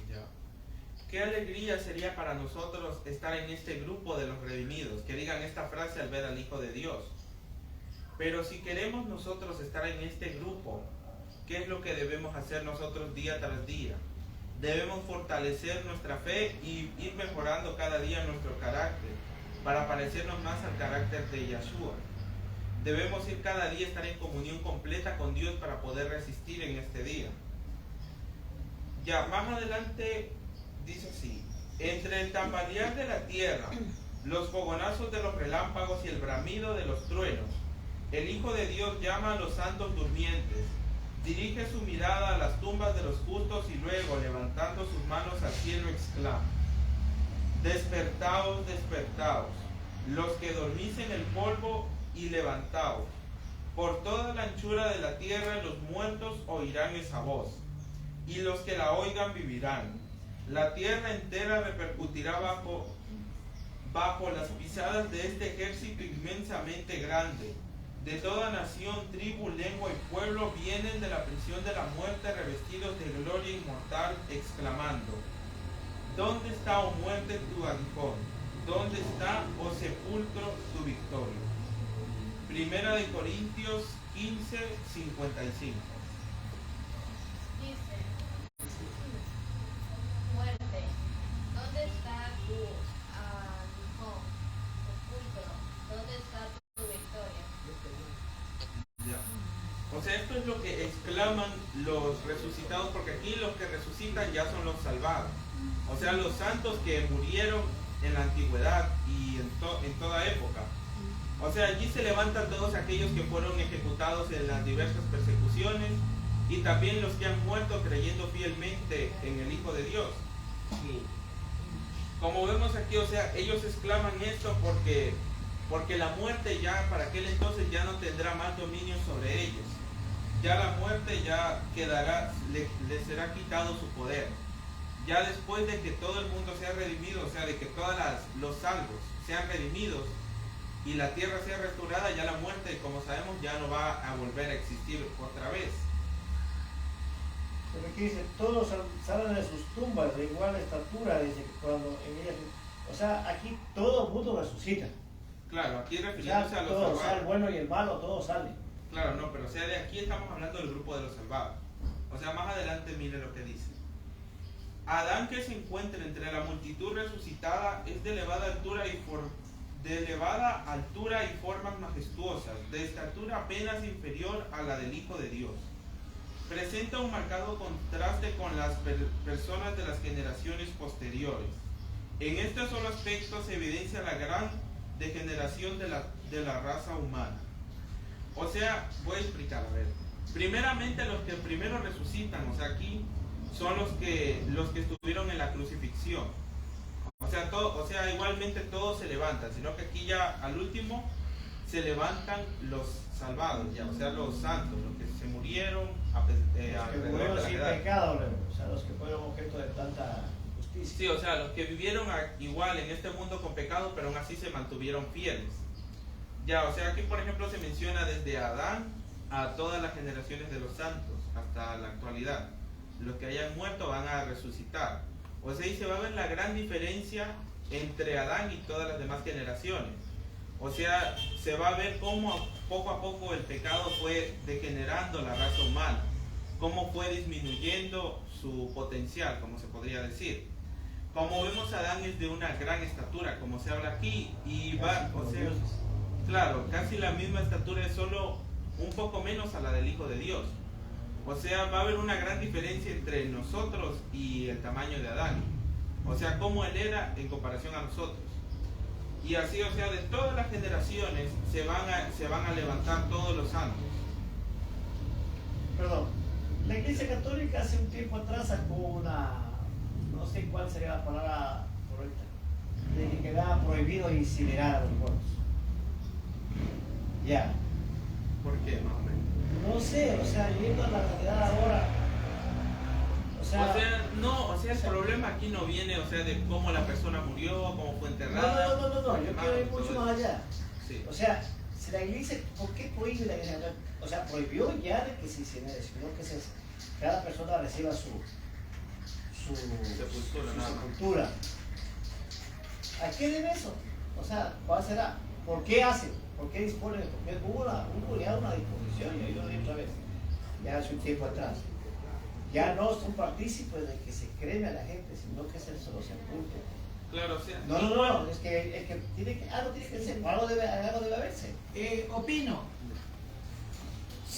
Ya. Qué alegría sería para nosotros estar en este grupo de los redimidos, que digan esta frase al ver al Hijo de Dios. Pero si queremos nosotros estar en este grupo, ¿qué es lo que debemos hacer nosotros día tras día? Debemos fortalecer nuestra fe y ir mejorando cada día nuestro carácter para parecernos más al carácter de Yeshua. Debemos ir cada día a estar en comunión completa con Dios para poder resistir en este día. Ya, más adelante dice así: entre el tambalear de la tierra, los fogonazos de los relámpagos y el bramido de los truenos, el Hijo de Dios llama a los santos durmientes, dirige su mirada a las tumbas de los justos y luego, levantando sus manos al cielo, exclama: despertaos, despertaos, los que dormís en el polvo, y levantaos. Por toda la anchura de la tierra los muertos oirán esa voz, y los que la oigan vivirán. La tierra entera repercutirá bajo las pisadas de este ejército inmensamente grande. De toda nación, tribu, lengua y pueblo vienen de la prisión de la muerte revestidos de gloria inmortal, exclamando: ¿dónde está, oh muerte, tu aguijón? ¿Dónde está, oh sepulcro, tu victoria? Primera de Corintios 15, 55. Dice: muerte, ¿dónde está tu aguijón? Sepulcro, ¿dónde está tu victoria? Ya. O sea, esto es lo que exclaman los resucitados, porque aquí los que resucitan ya son los salvados. O sea, los santos que murieron en la antigüedad y en toda época. O sea, allí se levantan todos aquellos que fueron ejecutados en las diversas persecuciones y también los que han muerto creyendo fielmente en el Hijo de Dios. Como vemos aquí, o sea, ellos exclaman esto porque la muerte ya para aquel entonces ya no tendrá más dominio sobre ellos. Ya la muerte ya quedará, le será quitado su poder. Ya después de que todo el mundo sea redimido, o sea, de que todos los salvos sean redimidos y la tierra sea restaurada, ya la muerte, como sabemos, ya no va a volver a existir otra vez. Pero aquí dice, todos salen de sus tumbas de igual estatura, dice, cuando en ellas, o sea, aquí todo el mundo resucita. Claro, aquí O refiriéndose sea, a los todos, o sea, el salvados. bueno y el malo, todos salen. Claro, no, pero o sea, de aquí estamos hablando del grupo de los salvados. O sea, más adelante mire lo que dice. Adán, que se encuentra entre la multitud resucitada, es de elevada altura y formas majestuosas, de estatura apenas inferior a la del Hijo de Dios. Presenta un marcado contraste con las personas de las generaciones posteriores. En este solo aspecto se evidencia la gran degeneración de la raza humana. O sea, voy a explicar, a ver. Primeramente, los que primero resucitan, o sea, aquí son los que estuvieron en la crucifixión. O sea, igualmente todos se levantan, sino que aquí ya al último se levantan los salvados, ya, o sea, los santos, los que se murieron Los que alrededor murieron de la sin edad. pecado, o sea, los que fueron objeto de tanta justicia. Sí, o sea, los que vivieron igual en este mundo con pecado, pero aún así se mantuvieron fieles. Ya, o sea, aquí por ejemplo se menciona desde Adán a todas las generaciones de los santos hasta la actualidad. Los que hayan muerto van a resucitar. O sea, ahí se va a ver la gran diferencia entre Adán y todas las demás generaciones. O sea, se va a ver cómo poco a poco el pecado fue degenerando la raza humana, cómo fue disminuyendo su potencial, como se podría decir. Como vemos, Adán es de una gran estatura, como se habla aquí, y va, o sea, claro, casi la misma estatura, es solo un poco menos a la del Hijo de Dios. O sea, va a haber una gran diferencia entre nosotros y el tamaño de Adán. O sea, cómo él era en comparación a nosotros. Y así, o sea, de todas las generaciones se van a levantar todos los santos. Perdón, la Iglesia Católica hace un tiempo atrás sacó una, no sé cuál sería la palabra correcta, de que quedaba prohibido incinerar a los muertos. Ya. ¿Por qué, más o menos? No sé, o sea, yendo a la realidad ahora, o sea, el problema aquí no viene, o sea, de cómo la persona murió, cómo fue enterrada. No, yo quiero ir mucho más allá. Sí. O sea, si la Iglesia, ¿por qué prohíbe la Iglesia? O sea, prohibió ya de que se incinere, sino que cada persona reciba su sepultura. ¿A qué debe eso? O sea, ¿cuál será? ¿Por qué hacen? ¿Por qué disponen? Porque hubo ya una disposición, yo lo dije otra vez, ya hace un tiempo atrás. Ya no son partícipes de que se creme a la gente, sino que se los sepulte. Claro, o sea. No, es que algo tiene que ser, algo debe haberse. Opino.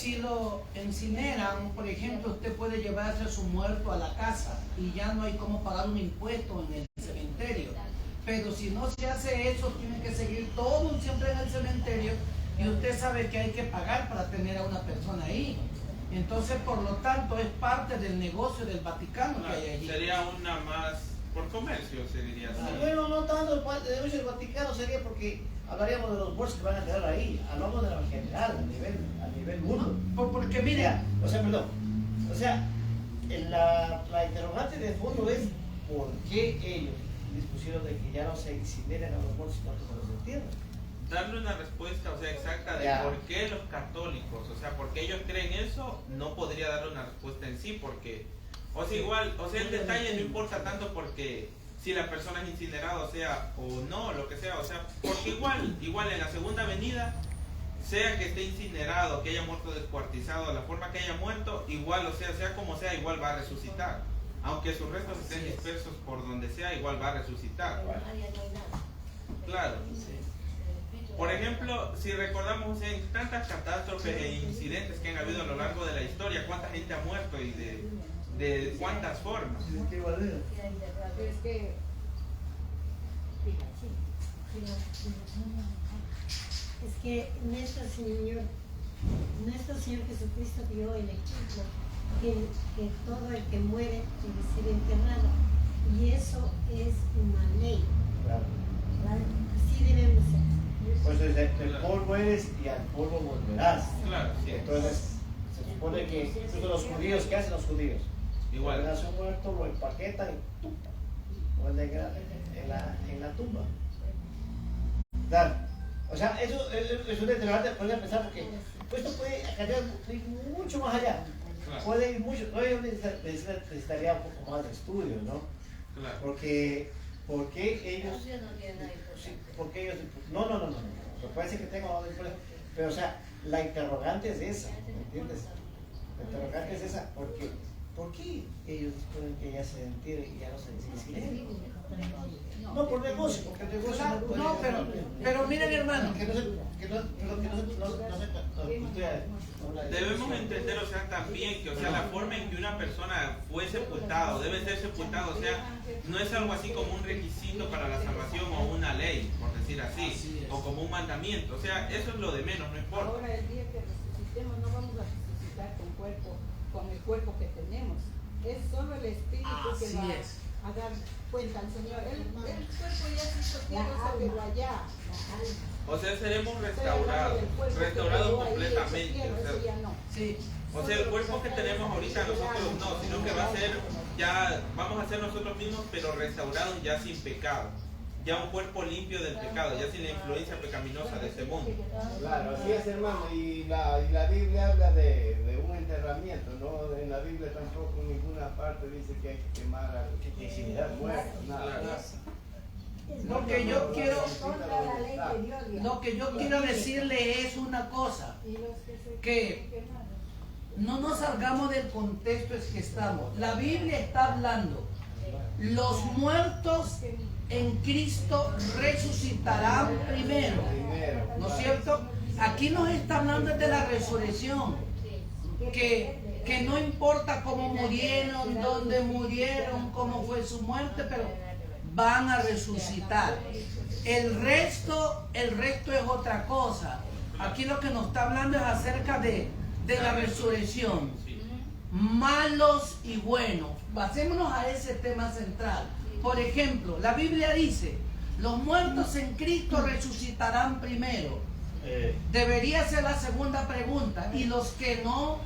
si lo incineran, por ejemplo, usted puede llevarse a su muerto a la casa y ya no hay cómo pagar un impuesto en el cementerio. Pero si no se hace eso, tiene que seguir todo siempre en el cementerio y usted sabe que hay que pagar para tener a una persona ahí. Entonces, por lo tanto, es parte del negocio del Vaticano que hay allí. Sería una más por comercio, se diría así. Bueno, no tanto el negocio del Vaticano sería porque hablaríamos de los muertos que van a quedar ahí. Hablamos de la general, a nivel mundo. Porque mire, O sea, la interrogante de fondo es ¿por qué ellos dispusieron de que ya no se incineren a los muertos sino que se los entierren? Darle una respuesta, o sea, exacta de por qué los católicos, o sea, por qué ellos creen eso, no podría darle una respuesta en sí, porque, o sea, igual, o sea, el detalle no importa tanto porque si la persona es incinerada, o sea, o no, lo que sea, o sea, porque igual en la segunda venida, sea que esté incinerado, que haya muerto descuartizado, la forma que haya muerto, igual, o sea como sea, igual va a resucitar. Aunque sus restos estén dispersos por donde sea, igual va a resucitar. Claro. Por ejemplo, si recordamos en tantas catástrofes e incidentes que han habido a lo largo de la historia, cuánta gente ha muerto y de cuántas formas. Es que, es que nuestro Señor Jesucristo dio el ejemplo que todo el que muere debe ser enterrado, y eso es una ley. Claro. Así debemos ser. Pues desde el polvo eres y al polvo volverás. Claro, sí. Entonces, se supone que los judíos, ¿qué hacen los judíos? Igual. Cuando nace un muerto, lo empaquetan y tumba. En la tumba. Claro. O sea, eso es un interrogante para poder pensar porque esto puede ir mucho más allá. Claro. Puede ir mucho. Necesitaría un poco más de estudio, ¿no? Claro. Porque ellos. Dios no tiene nada Sí, importante. porque ellos. No. Me parece que tengo algo de influencia. Pero, o sea, la interrogante es esa, ¿me entiendes? La interrogante es esa, porque ¿por qué ellos disponen que ya se entierre y ya no se incinere? No, por negocio, porque el negocio Claro, no puede. no, pero miren, hermano. Debemos entender, o sea, también que, o sea, la forma en que una persona fue sepultado, debe ser sepultado, o sea, no es algo así como un requisito para la salvación o una ley, por decir así, o como un mandamiento, o sea, eso es lo de menos, no importa. ahora el día que resucitemos no vamos a resucitar con el cuerpo que tenemos. Es solo el espíritu que Así va es. a dar cuenta al Señor. El cuerpo ya se hizo tierra, se quedó allá. O sea, seremos Estoy hablando restaurados, del cuerpo que restaurados quedó ahí hecho completamente, tierra, o sea, ese ya no. Sí. o sea, el cuerpo que tenemos ahorita nosotros no, sino que va a ser, ya vamos a ser nosotros mismos, pero restaurados ya sin pecado. Ya un cuerpo limpio del pecado, ya sin la influencia pecaminosa de este mundo. Claro, así es, hermano. Y la Biblia habla de un enterramiento, ¿no? En la Biblia tampoco en ninguna parte dice que hay que quemar al incinerar muerto. Nada. Lo que yo quiero, Contra la ley de Dios. ya. lo que yo quiero decirle es una cosa, Y los que se que quemaron. no nos salgamos del contexto en que estamos. La Biblia está hablando, los muertos en Cristo resucitarán primero, ¿no es cierto? Aquí nos está hablando de la resurrección, que no importa cómo murieron, dónde murieron, cómo fue su muerte, pero van a resucitar. El resto es otra cosa. Aquí lo que nos está hablando es acerca de la resurrección. Malos y buenos. Basémonos a ese tema central. Por ejemplo, la Biblia dice, los muertos en Cristo resucitarán primero. Debería ser la segunda pregunta. Y los que no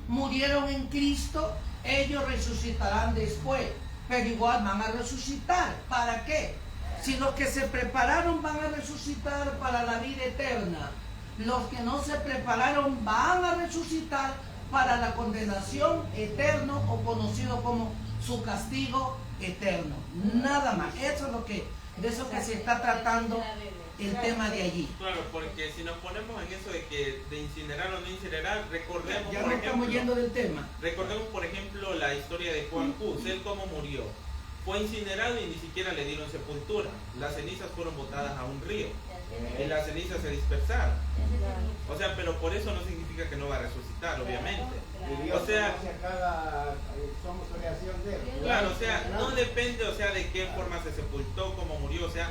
murieron en Cristo, ellos resucitarán después. Pero igual van a resucitar. ¿Para qué? Si los que se prepararon van a resucitar para la vida eterna, los que no se prepararon van a resucitar para la condenación eterna o conocido como su castigo eterno. Nada más. Eso es de eso que se está tratando el tema de allí. Claro, porque si nos ponemos en eso de incinerar o no incinerar, recordemos, Ya por no estamos ejemplo, yendo del tema. recordemos por ejemplo la historia de Juan Hus, él cómo murió. fue incinerado y ni siquiera le dieron sepultura. Las cenizas fueron botadas a un río y las cenizas se dispersaron. O sea, pero por eso no significa que no va a resucitar, obviamente. Y Dios O sea, conoce a cada, somos creación de él. claro, o sea, no depende, o sea, de qué forma se sepultó, cómo murió, o sea,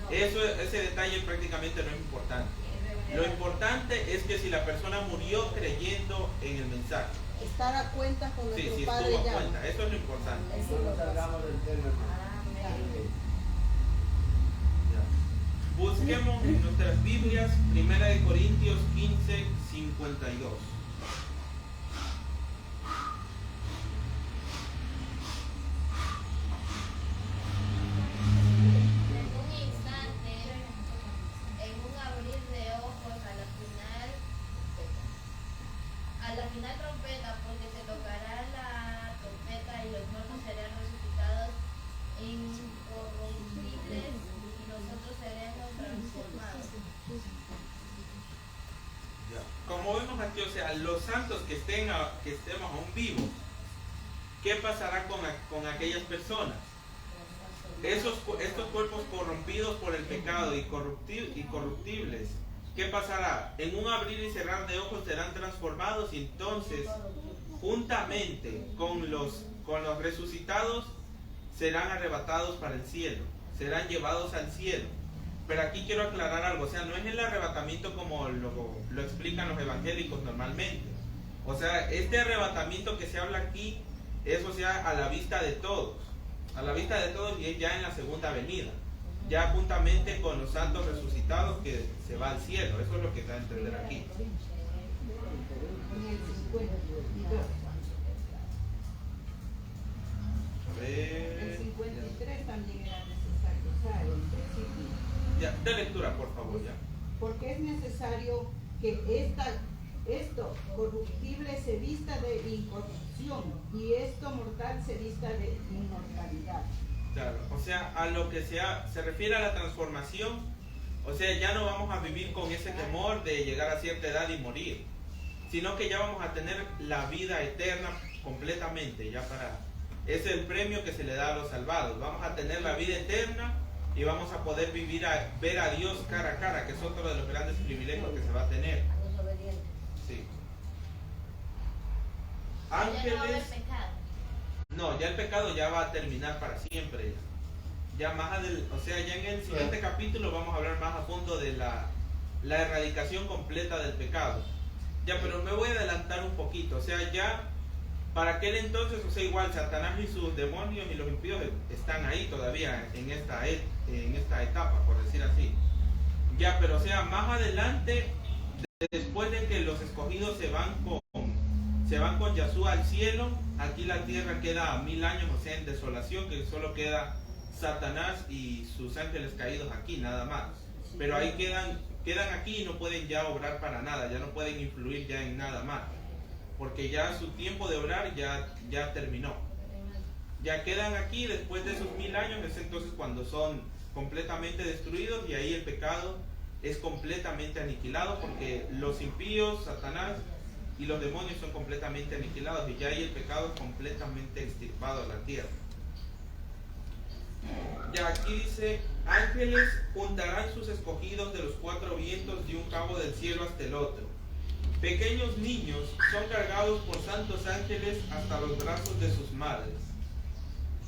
ese detalle prácticamente no es importante. Lo importante es que si la persona murió creyendo en el mensaje. Estar a cuenta con Sí, nuestro sí, Padre estuvo a ya. cuenta, eso es lo importante. Eso es lo No que salgamos del tema. Busquemos en nuestras Biblias, 1 Corintios 15, 52. En un instante, en un abrir de ojos, a la final trompeta, porque se tocará la trompeta y los muertos serán resucitados incorruptibles y nosotros seremos transformados. Como vemos aquí, o sea, los santos que estemos aún vivos, ¿qué pasará con aquellas personas? Estos cuerpos corrompidos por el pecado y corruptibles, ¿qué pasará? En un abrir y cerrar de ojos serán transformados y entonces, juntamente con los resucitados, serán arrebatados para el cielo, serán llevados al cielo. Pero aquí quiero aclarar algo, o sea, no es el arrebatamiento como lo explican los evangélicos normalmente. O sea, este arrebatamiento que se habla aquí es, o sea, a la vista de todos. A la vista de todos y es ya en la segunda venida. Ya juntamente con los santos resucitados que se va al cielo. Eso es lo que da a entender aquí. A ver. El 53 también era necesario usar en principio. Ya, de lectura, por favor, ya. Porque es necesario que esto corruptible se vista de incorrupción y esto mortal se vista de inmortalidad. Claro, o sea, a lo que se refiere a la transformación, o sea, ya no vamos a vivir con ese temor de llegar a cierta edad y morir, sino que ya vamos a tener la vida eterna completamente, ya para... Es el premio que se le da a los salvados. Vamos a tener la vida eterna y vamos a poder ver a Dios cara a cara, que es otro de los grandes privilegios que se va a tener. Sí. Ya no va a haber Ángeles... pecado. No, ya el pecado ya va a terminar para siempre. Ya más o sea, ya en el siguiente capítulo vamos a hablar más a fondo de la erradicación completa del pecado. Ya, pero me voy a adelantar un poquito. O sea, ya para aquel entonces, o sea, igual Satanás y sus demonios y los impíos están ahí todavía en esta etapa, por decir así. Ya, pero o sea, más adelante, después de que los escogidos se van con Yahshua al cielo, aquí la tierra queda a 1000 años, o sea, en desolación, que solo queda Satanás y sus ángeles caídos aquí, nada más. Pero ahí quedan aquí y no pueden ya obrar para nada, ya no pueden influir ya en nada más, porque ya su tiempo de obrar ya terminó. Ya quedan aquí después de esos 1000 años, es entonces cuando son completamente destruidos y ahí el pecado es completamente aniquilado, porque los impíos, Satanás y los demonios son completamente aniquilados y ya ahí el pecado es completamente extirpado a la tierra. Ya aquí dice, ángeles juntarán sus escogidos de los 4 vientos de un cabo del cielo hasta el otro. Pequeños niños son cargados por santos ángeles hasta los brazos de sus madres.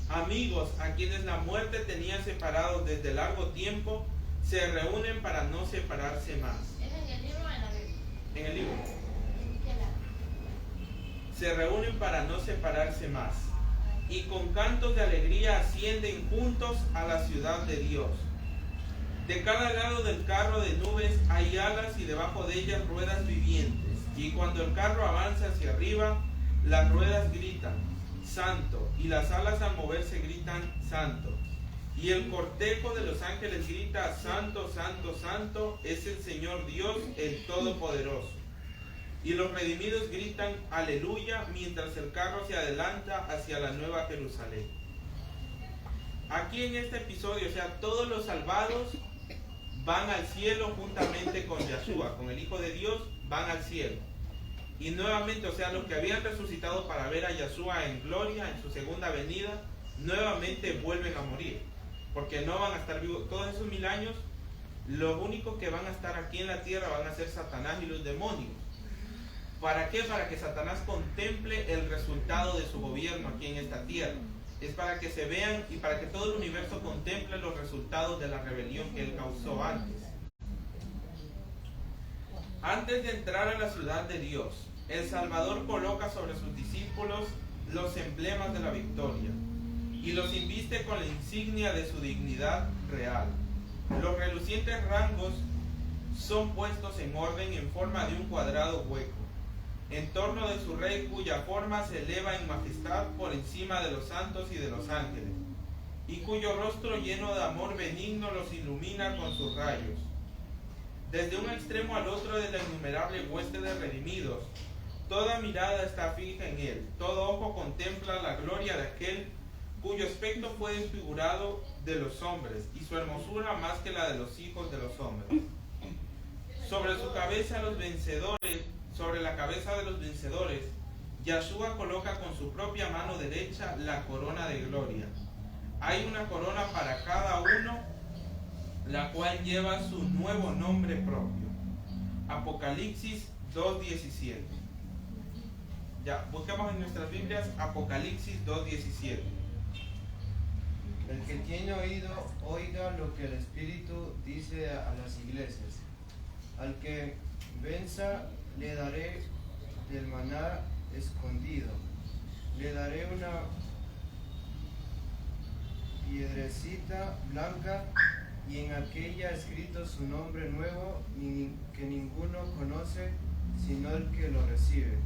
Amigos a quienes la muerte tenía separados desde largo tiempo, se reúnen para no separarse más. ¿Es en el libro o en la Biblia? En el libro. ¿Qué lado? Se reúnen para no separarse más, y con cantos de alegría ascienden juntos a la ciudad de Dios. De cada lado del carro de nubes hay alas y debajo de ellas ruedas vivientes, y cuando el carro avanza hacia arriba, las ruedas gritan, Santo, y las alas al moverse gritan, Santo. Y el cortejo de los ángeles grita, Santo, Santo, Santo, es el Señor Dios, el Todopoderoso. Y los redimidos gritan, Aleluya, mientras el carro se adelanta hacia la nueva Jerusalén. Aquí en este episodio, o sea, todos los salvados van al cielo juntamente con Yahshua, con el Hijo de Dios, van al cielo. Y nuevamente, o sea, los que habían resucitado para ver a Yahshua en gloria, en su segunda venida, nuevamente vuelven a morir, porque no van a estar vivos. Todos esos 1000 años, los únicos que van a estar aquí en la tierra van a ser Satanás y los demonios. ¿Para qué? Para que Satanás contemple el resultado de su gobierno aquí en esta tierra. Es para que se vean y para que todo el universo contemple los resultados de la rebelión que él causó antes. Antes de entrar a la ciudad de Dios, el Salvador coloca sobre sus discípulos los emblemas de la victoria y los inviste con la insignia de su dignidad real. Los relucientes rangos son puestos en orden en forma de un cuadrado hueco, en torno de su rey, cuya forma se eleva en majestad por encima de los santos y de los ángeles, y cuyo rostro lleno de amor benigno los ilumina con sus rayos. Desde un extremo al otro de la innumerable hueste de redimidos, toda mirada está fija en él, todo ojo contempla la gloria de aquel cuyo aspecto fue desfigurado de los hombres, y su hermosura más que la de los hijos de los hombres. Sobre la cabeza de los vencedores, Yahshua coloca con su propia mano derecha la corona de gloria. Hay una corona para cada uno, la cual lleva su nuevo nombre propio. Apocalipsis 2:17. Ya, buscamos en nuestras Biblias Apocalipsis 2:17. El que tiene oído, oiga lo que el Espíritu dice a las iglesias. Al que venza, le daré del maná escondido. Le daré una piedrecita blanca y en aquella escrito su nombre nuevo que ninguno conoce sino el que lo recibe.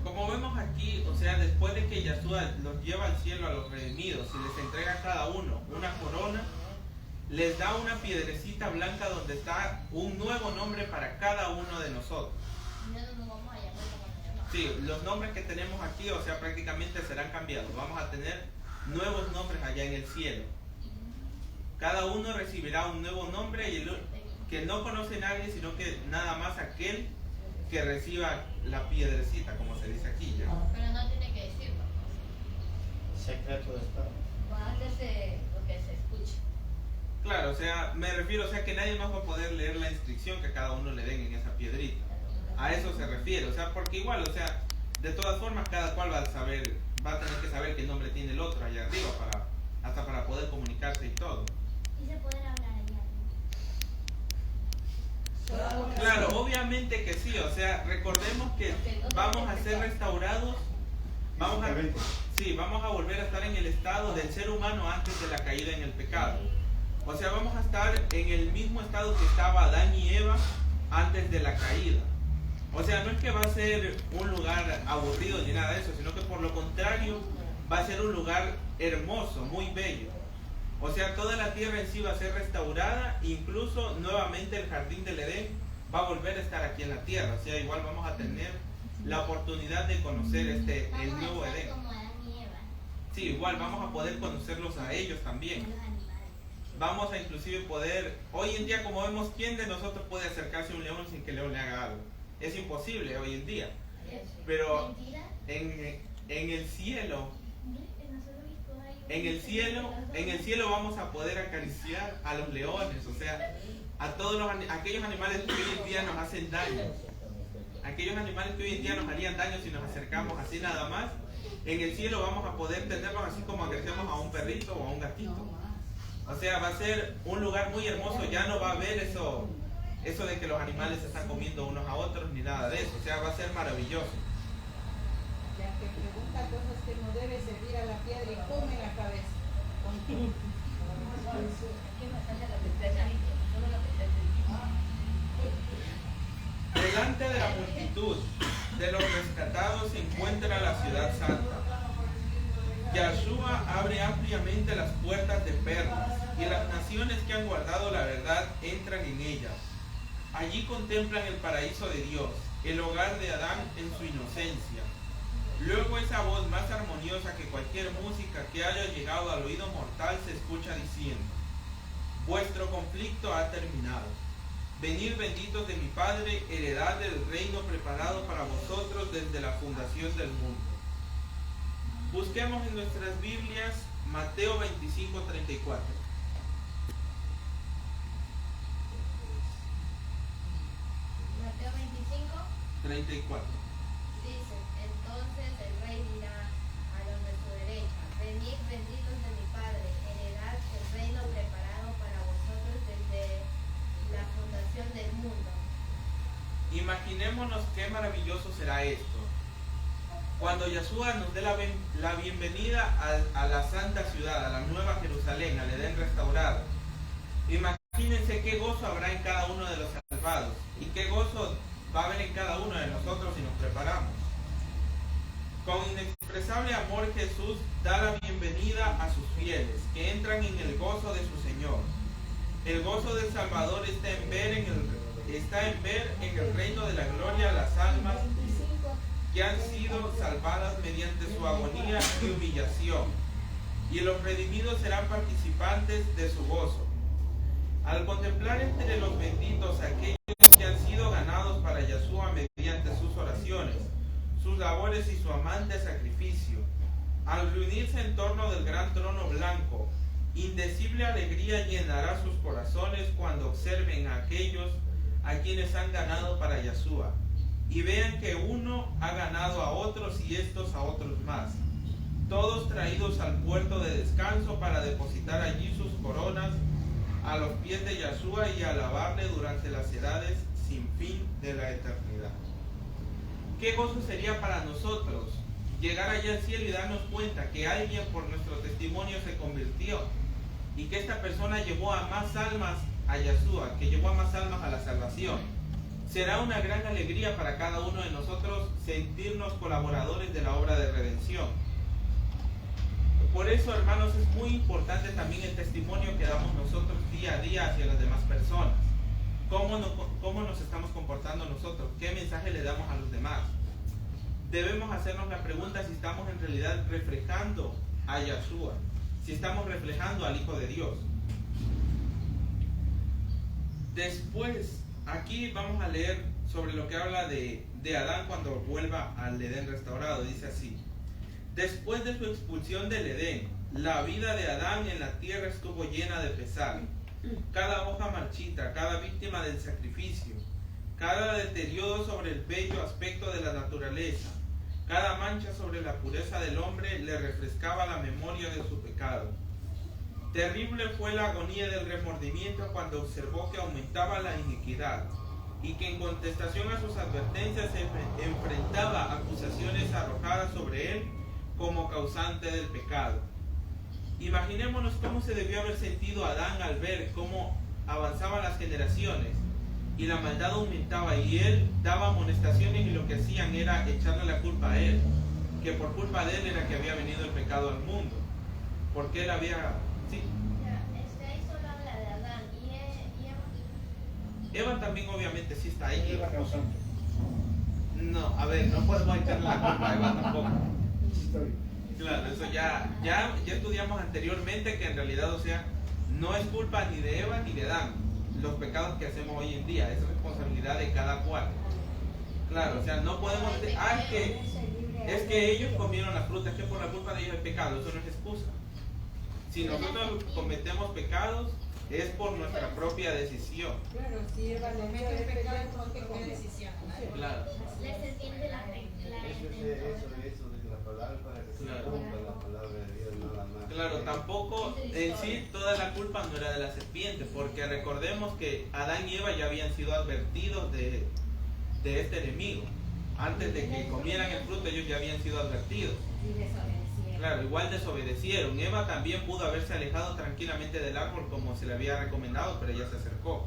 Como vemos aquí, o sea, después de que Yahshua los lleva al cielo a los redimidos y les entrega a cada uno una corona, les da una piedrecita blanca donde está un nuevo nombre para cada uno de nosotros. Sí, los nombres que tenemos aquí, o sea, prácticamente serán cambiados. Vamos a tener nuevos nombres allá en el cielo. Cada uno recibirá un nuevo nombre y que no conoce nadie, sino que nada más aquel que reciba la piedrecita, como se dice aquí ya. Pero no tiene que decirlo. Secreto de Estado. Hágase lo que se escuche. Claro, o sea, me refiero, o sea, que nadie más va a poder leer la inscripción que cada uno le den en esa piedrita. A eso se refiere, o sea, porque igual, o sea, de todas formas cada cual va a tener que saber qué nombre tiene el otro allá arriba, hasta para poder comunicarse y todo. ¿Y se pueden hablar allá? Claro, obviamente que sí, o sea, recordemos que vamos a ser restaurados, vamos a volver a estar en el estado del ser humano antes de la caída en el pecado. O sea, vamos a estar en el mismo estado que estaba Adán y Eva antes de la caída. O sea, no es que va a ser un lugar aburrido ni nada de eso, sino que por lo contrario va a ser un lugar hermoso, muy bello. O sea, toda la tierra en sí va a ser restaurada, incluso nuevamente el jardín del Edén va a volver a estar aquí en la tierra. O sea, igual vamos a tener la oportunidad de conocer el nuevo Edén. Sí, igual vamos a poder conocerlos a ellos también. Vamos a inclusive poder, hoy en día como vemos, ¿quién de nosotros puede acercarse a un león sin que el león le haga algo? Es imposible hoy en día. Pero en el cielo, en el cielo vamos a poder acariciar a los leones, o sea, a todos aquellos animales que hoy en día nos hacen daño. Aquellos animales que hoy en día nos harían daño si nos acercamos así nada más, en el cielo vamos a poder tenerlos así como acariciamos a un perrito o a un gatito. O sea, va a ser un lugar muy hermoso, ya no va a haber eso de que los animales se están comiendo unos a otros ni nada de eso, o sea, va a ser maravilloso. Ya que pregunta cosas que no debe servir a la piedra y come la cabeza. Delante de la multitud de los rescatados se encuentra la ciudad santa. Yahshua abre ampliamente las puertas de perlas y las naciones que han guardado la verdad entran en ellas. Allí contemplan el paraíso de Dios, el hogar de Adán en su inocencia. Luego esa voz más armoniosa que cualquier música que haya llegado al oído mortal se escucha diciendo: vuestro conflicto ha terminado. Venid benditos de mi Padre, heredad del reino preparado para vosotros desde la fundación del mundo. Busquemos en nuestras Biblias Mateo 25:34. Mateo 34. dice: entonces el rey dirá a los de su derecha: venid, benditos de mi Padre, heredad el reino preparado para vosotros desde la fundación del mundo. Imaginémonos qué maravilloso será esto. Cuando Yeshua nos dé la bienvenida a la santa ciudad, a la nueva Jerusalén, al Edén restaurado. Imagínense qué gozo habrá en cada uno de los salvados y qué gozo va a haber en cada uno de nosotros si nos preparamos. Con inexpresable amor Jesús da la bienvenida a sus fieles que entran en el gozo de su Señor. El gozo del Salvador está en ver en el reino de la gloria las almas que han sido salvadas mediante su agonía y humillación, y los redimidos serán participantes de su gozo. Al contemplar entre los benditos aquellos que han sido ganados para Yeshua mediante sus oraciones, sus labores y su amante sacrificio, al reunirse en torno del gran trono blanco, indecible alegría llenará sus corazones cuando observen a aquellos a quienes han ganado para Yeshua, y vean que uno ha ganado a otros y estos a otros más, todos traídos al puerto de descanso para depositar allí sus coronas a los pies de Yeshua y alabarle durante las edades sin fin de la eternidad. ¿Qué gozo sería para nosotros llegar allá al cielo y darnos cuenta que alguien por nuestro testimonio se convirtió y que esta persona llevó a más almas a Yeshua, que llevó a más almas a la salvación? Será una gran alegría para cada uno de nosotros sentirnos colaboradores de la obra de redención. Por eso, hermanos, es muy importante también el testimonio que damos nosotros día a día hacia las demás personas. ¿Cómo nos estamos comportando nosotros? ¿Qué mensaje le damos a los demás? Debemos hacernos la pregunta si estamos en realidad reflejando a Yeshua, si estamos reflejando al Hijo de Dios. Después, aquí vamos a leer sobre lo que habla de Adán cuando vuelva al Edén restaurado. Dice así: después de su expulsión del Edén, la vida de Adán en la tierra estuvo llena de pesar. Cada hoja marchita, cada víctima del sacrificio, cada deterioro sobre el bello aspecto de la naturaleza, cada mancha sobre la pureza del hombre le refrescaba la memoria de su pecado. Terrible fue la agonía del remordimiento cuando observó que aumentaba la iniquidad y que en contestación a sus advertencias se enfrentaba acusaciones arrojadas sobre él como causante del pecado. Imaginémonos cómo se debió haber sentido Adán al ver cómo avanzaban las generaciones y la maldad aumentaba y él daba amonestaciones y lo que hacían era echarle la culpa a él, que por culpa de él era que había venido el pecado al mundo, porque él había... ¿sí? Ahí solo habla de Adán y Eva. Eva también obviamente sí está ahí. Eva causante. No, a ver, no podemos echarle la culpa a Eva tampoco. Claro, eso ya estudiamos anteriormente que en realidad, o sea, no es culpa ni de Eva ni de Adán los pecados que hacemos hoy en día, es responsabilidad de cada cual. Claro, o sea, no podemos decir, es que ellos comieron la fruta, es que por la culpa de ellos es pecado, eso no es excusa. Si nosotros cometemos pecados, es por nuestra propia decisión. Claro, si Eva cometió el pecado, ¿por qué decisión? Claro. Les entiende la Eso de la palabra para que se cumpla la palabra de Dios, no la más. Claro, tampoco en sí toda la culpa no era de la serpiente, porque recordemos que Adán y Eva ya habían sido advertidos de este enemigo. Antes de que comieran el fruto, ellos ya habían sido advertidos. Claro, igual desobedecieron. Eva también pudo haberse alejado tranquilamente del árbol como se le había recomendado, pero ella se acercó.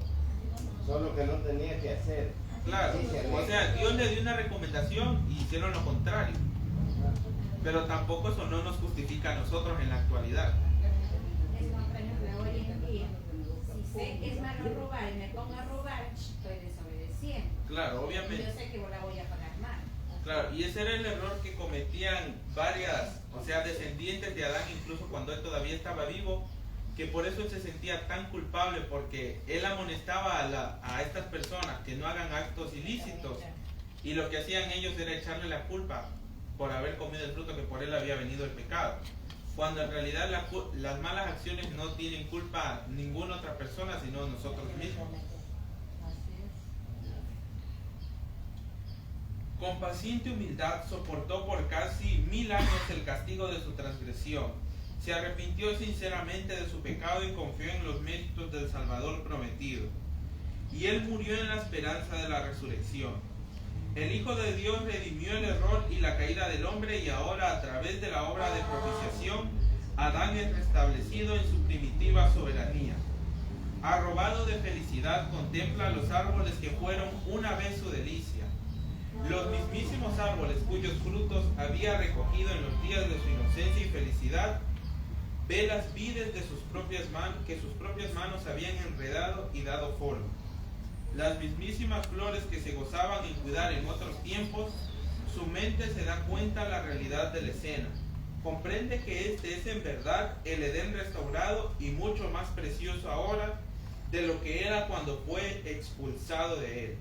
Solo que no tenía que hacer. Claro, o sea, Dios le dio una recomendación y hicieron lo contrario. Pero tampoco eso no nos justifica a nosotros en la actualidad. Es como, por ejemplo, hoy en día, si sé que es malo robar y me pongo a robar, estoy desobedeciendo. Claro, obviamente. Yo sé que la voy a pagar mal. Claro, y ese era el error que cometían varias, o sea, descendientes de Adán, incluso cuando él todavía estaba vivo, que por eso él se sentía tan culpable, porque él amonestaba a estas personas que no hagan actos ilícitos, y lo que hacían ellos era echarle la culpa por haber comido el fruto que por él había venido el pecado, cuando en realidad las malas acciones no tienen culpa ninguna otra persona sino nosotros mismos. Con paciente humildad soportó por casi 1000 años el castigo de su transgresión. Se arrepintió sinceramente de su pecado y confió en los méritos del Salvador prometido. Y él murió en la esperanza de la resurrección. El Hijo de Dios redimió el error y la caída del hombre, y ahora, a través de la obra de propiciación, Adán es restablecido en su primitiva soberanía. Arrobado de felicidad, contempla los árboles que fueron una vez su delicia. Los mismísimos árboles cuyos frutos había recogido en los días de su inocencia y felicidad, ve las vides de que sus propias manos habían enredado y dado forma. Las mismísimas flores que se gozaban en cuidar en otros tiempos, su mente se da cuenta de la realidad de la escena. Comprende que este es en verdad el Edén restaurado y mucho más precioso ahora de lo que era cuando fue expulsado de él.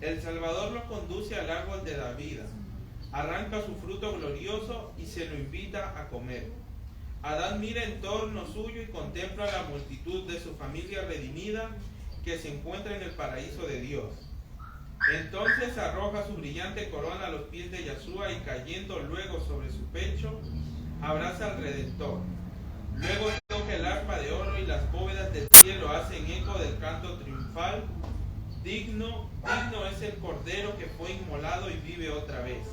El Salvador lo conduce al árbol de la vida, arranca su fruto glorioso y se lo invita a comer. Adán mira en torno suyo y contempla la multitud de su familia redimida que se encuentra en el paraíso de Dios. Entonces arroja su brillante corona a los pies de Yahshua y, cayendo luego sobre su pecho, abraza al Redentor. Luego toca el arpa de oro y las bóvedas del cielo hacen eco del canto triunfal. Digno es el Cordero que fue inmolado y vive otra vez.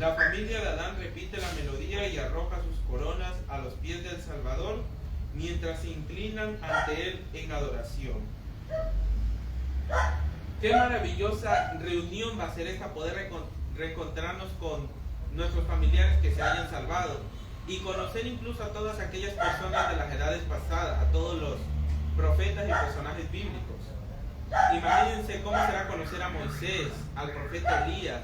La familia de Adán repite la melodía y arroja sus coronas a los pies del Salvador mientras se inclinan ante él en adoración. Qué maravillosa reunión va a ser esta, poder reencontrarnos con nuestros familiares que se hayan salvado y conocer incluso a todas aquellas personas de las edades pasadas, a todos los profetas y personajes bíblicos. Imagínense cómo será conocer a Moisés, al profeta Elías,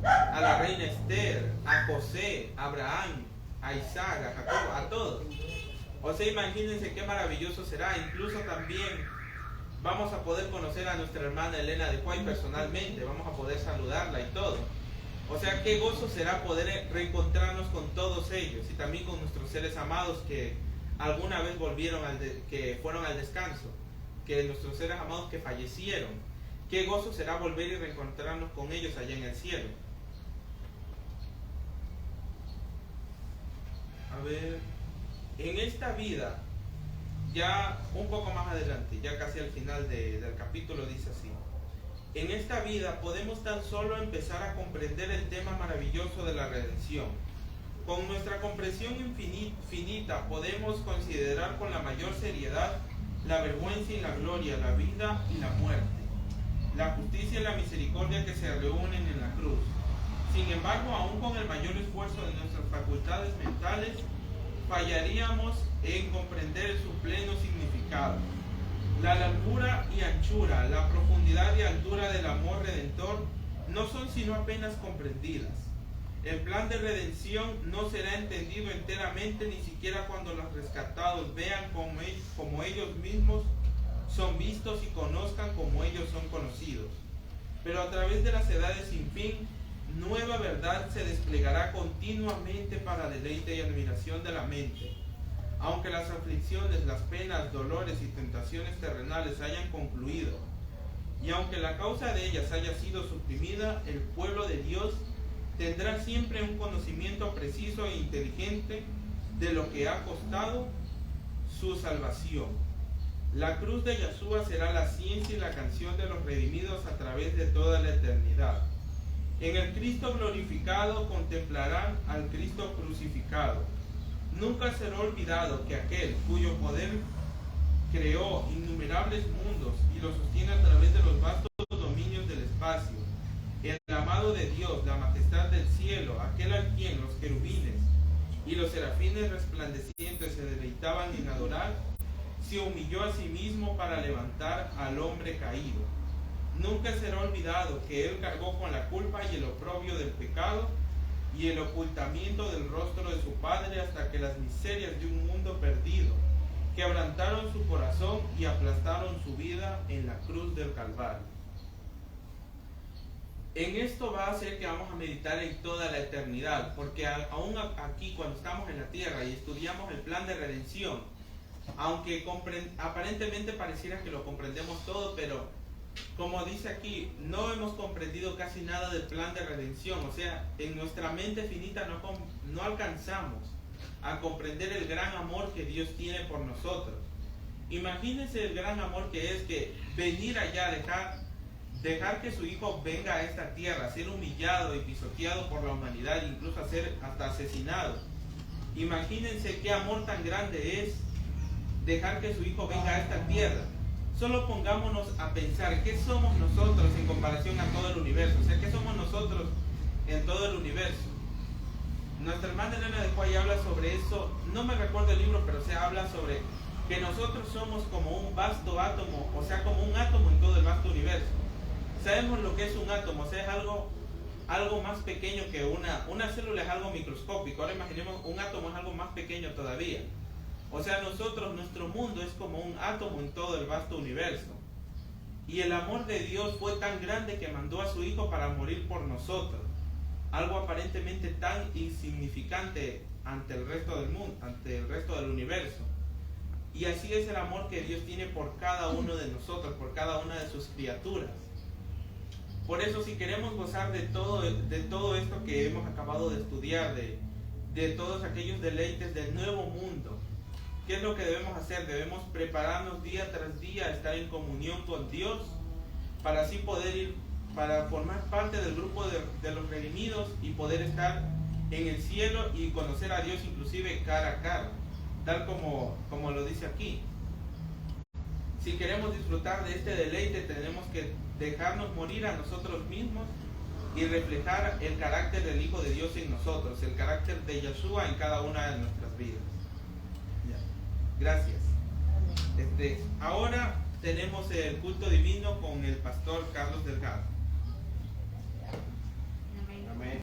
a la reina Esther, a José, a Abraham, a Isaac, a Jacob, a todos. O sea, imagínense qué maravilloso será. Incluso también vamos a poder conocer a nuestra hermana Elena de Huay personalmente, vamos a poder saludarla y todo. O sea, qué gozo será poder reencontrarnos con todos ellos y también con nuestros seres amados que alguna vez que fueron al descanso, que nuestros seres amados que fallecieron. Qué gozo será volver y reencontrarnos con ellos allá en el cielo. A ver, en esta vida, ya un poco más adelante, ya casi al final del capítulo dice así: en esta vida podemos tan solo empezar a comprender el tema maravilloso de la redención. Con nuestra comprensión finita podemos considerar con la mayor seriedad la vergüenza y la gloria, la vida y la muerte, la justicia y la misericordia que se reúnen en la cruz. Sin embargo, aún con el mayor esfuerzo de nuestras facultades mentales, fallaríamos en comprender su pleno significado. La largura y anchura, la profundidad y altura del amor redentor no son sino apenas comprendidas. El plan de redención no será entendido enteramente ni siquiera cuando los rescatados vean como ellos mismos son vistos y conozcan como ellos son conocidos. Pero a través de las edades sin fin, nueva verdad se desplegará continuamente para deleite y admiración de la mente. Aunque las aflicciones, las penas, dolores y tentaciones terrenales hayan concluido, y aunque la causa de ellas haya sido suprimida, el pueblo de Dios tendrá siempre un conocimiento preciso e inteligente de lo que ha costado su salvación. La cruz de Yahshua será la ciencia y la canción de los redimidos a través de toda la eternidad. En el Cristo glorificado contemplarán al Cristo crucificado. Nunca será olvidado que aquel cuyo poder creó innumerables mundos y los sostiene a través de los vastos dominios del espacio, el amado de Dios, la majestad del cielo, aquel a quien los querubines y los serafines resplandecientes se deleitaban en adorar, se humilló a sí mismo para levantar al hombre caído. Nunca será olvidado que él cargó con la culpa y el oprobio del pecado y el ocultamiento del rostro de su Padre hasta que las miserias de un mundo perdido quebrantaron su corazón y aplastaron su vida en la cruz del Calvario. En esto va a ser que vamos a meditar en toda la eternidad, porque aún aquí cuando estamos en la tierra y estudiamos el plan de redención, aunque aparentemente pareciera que lo comprendemos todo, pero como dice aquí, no hemos comprendido casi nada del plan de redención. O sea, en nuestra mente finita no alcanzamos a comprender el gran amor que Dios tiene por nosotros. Imagínense el gran amor que es que venir allá, dejar que su hijo venga a esta tierra, ser humillado y pisoteado por la humanidad, incluso a ser hasta asesinado. Imagínense qué amor tan grande es dejar que su hijo venga a esta tierra. Solo pongámonos a pensar qué somos nosotros en comparación a todo el universo. O sea, qué somos nosotros en todo el universo. Nuestra hermana Elena de Cuay habla sobre eso, no me recuerdo el libro, pero se habla sobre que nosotros somos como un vasto átomo, o sea, como un átomo en todo el vasto universo. Sabemos lo que es un átomo, o sea, es algo más pequeño que una célula, es algo microscópico. Ahora imaginemos, un átomo es algo más pequeño todavía. O sea, nuestro mundo es como un átomo en todo el vasto universo. Y el amor de Dios fue tan grande que mandó a su Hijo para morir por nosotros. Algo aparentemente tan insignificante ante el resto del mundo, ante el resto del universo. Y así es el amor que Dios tiene por cada uno de nosotros, por cada una de sus criaturas. Por eso, si queremos gozar de todo esto que hemos acabado de estudiar, de todos aquellos deleites del nuevo mundo, ¿qué es lo que debemos hacer? Debemos prepararnos día tras día a estar en comunión con Dios, para así poder ir, para formar parte del grupo de los redimidos y poder estar en el cielo y conocer a Dios inclusive cara a cara, tal como lo dice aquí. Si queremos disfrutar de este deleite, tenemos que dejarnos morir a nosotros mismos y reflejar el carácter del Hijo de Dios en nosotros, el carácter de Yeshua en cada una de nuestras vidas. Gracias. Ahora tenemos el culto divino con el pastor Carlos Delgado.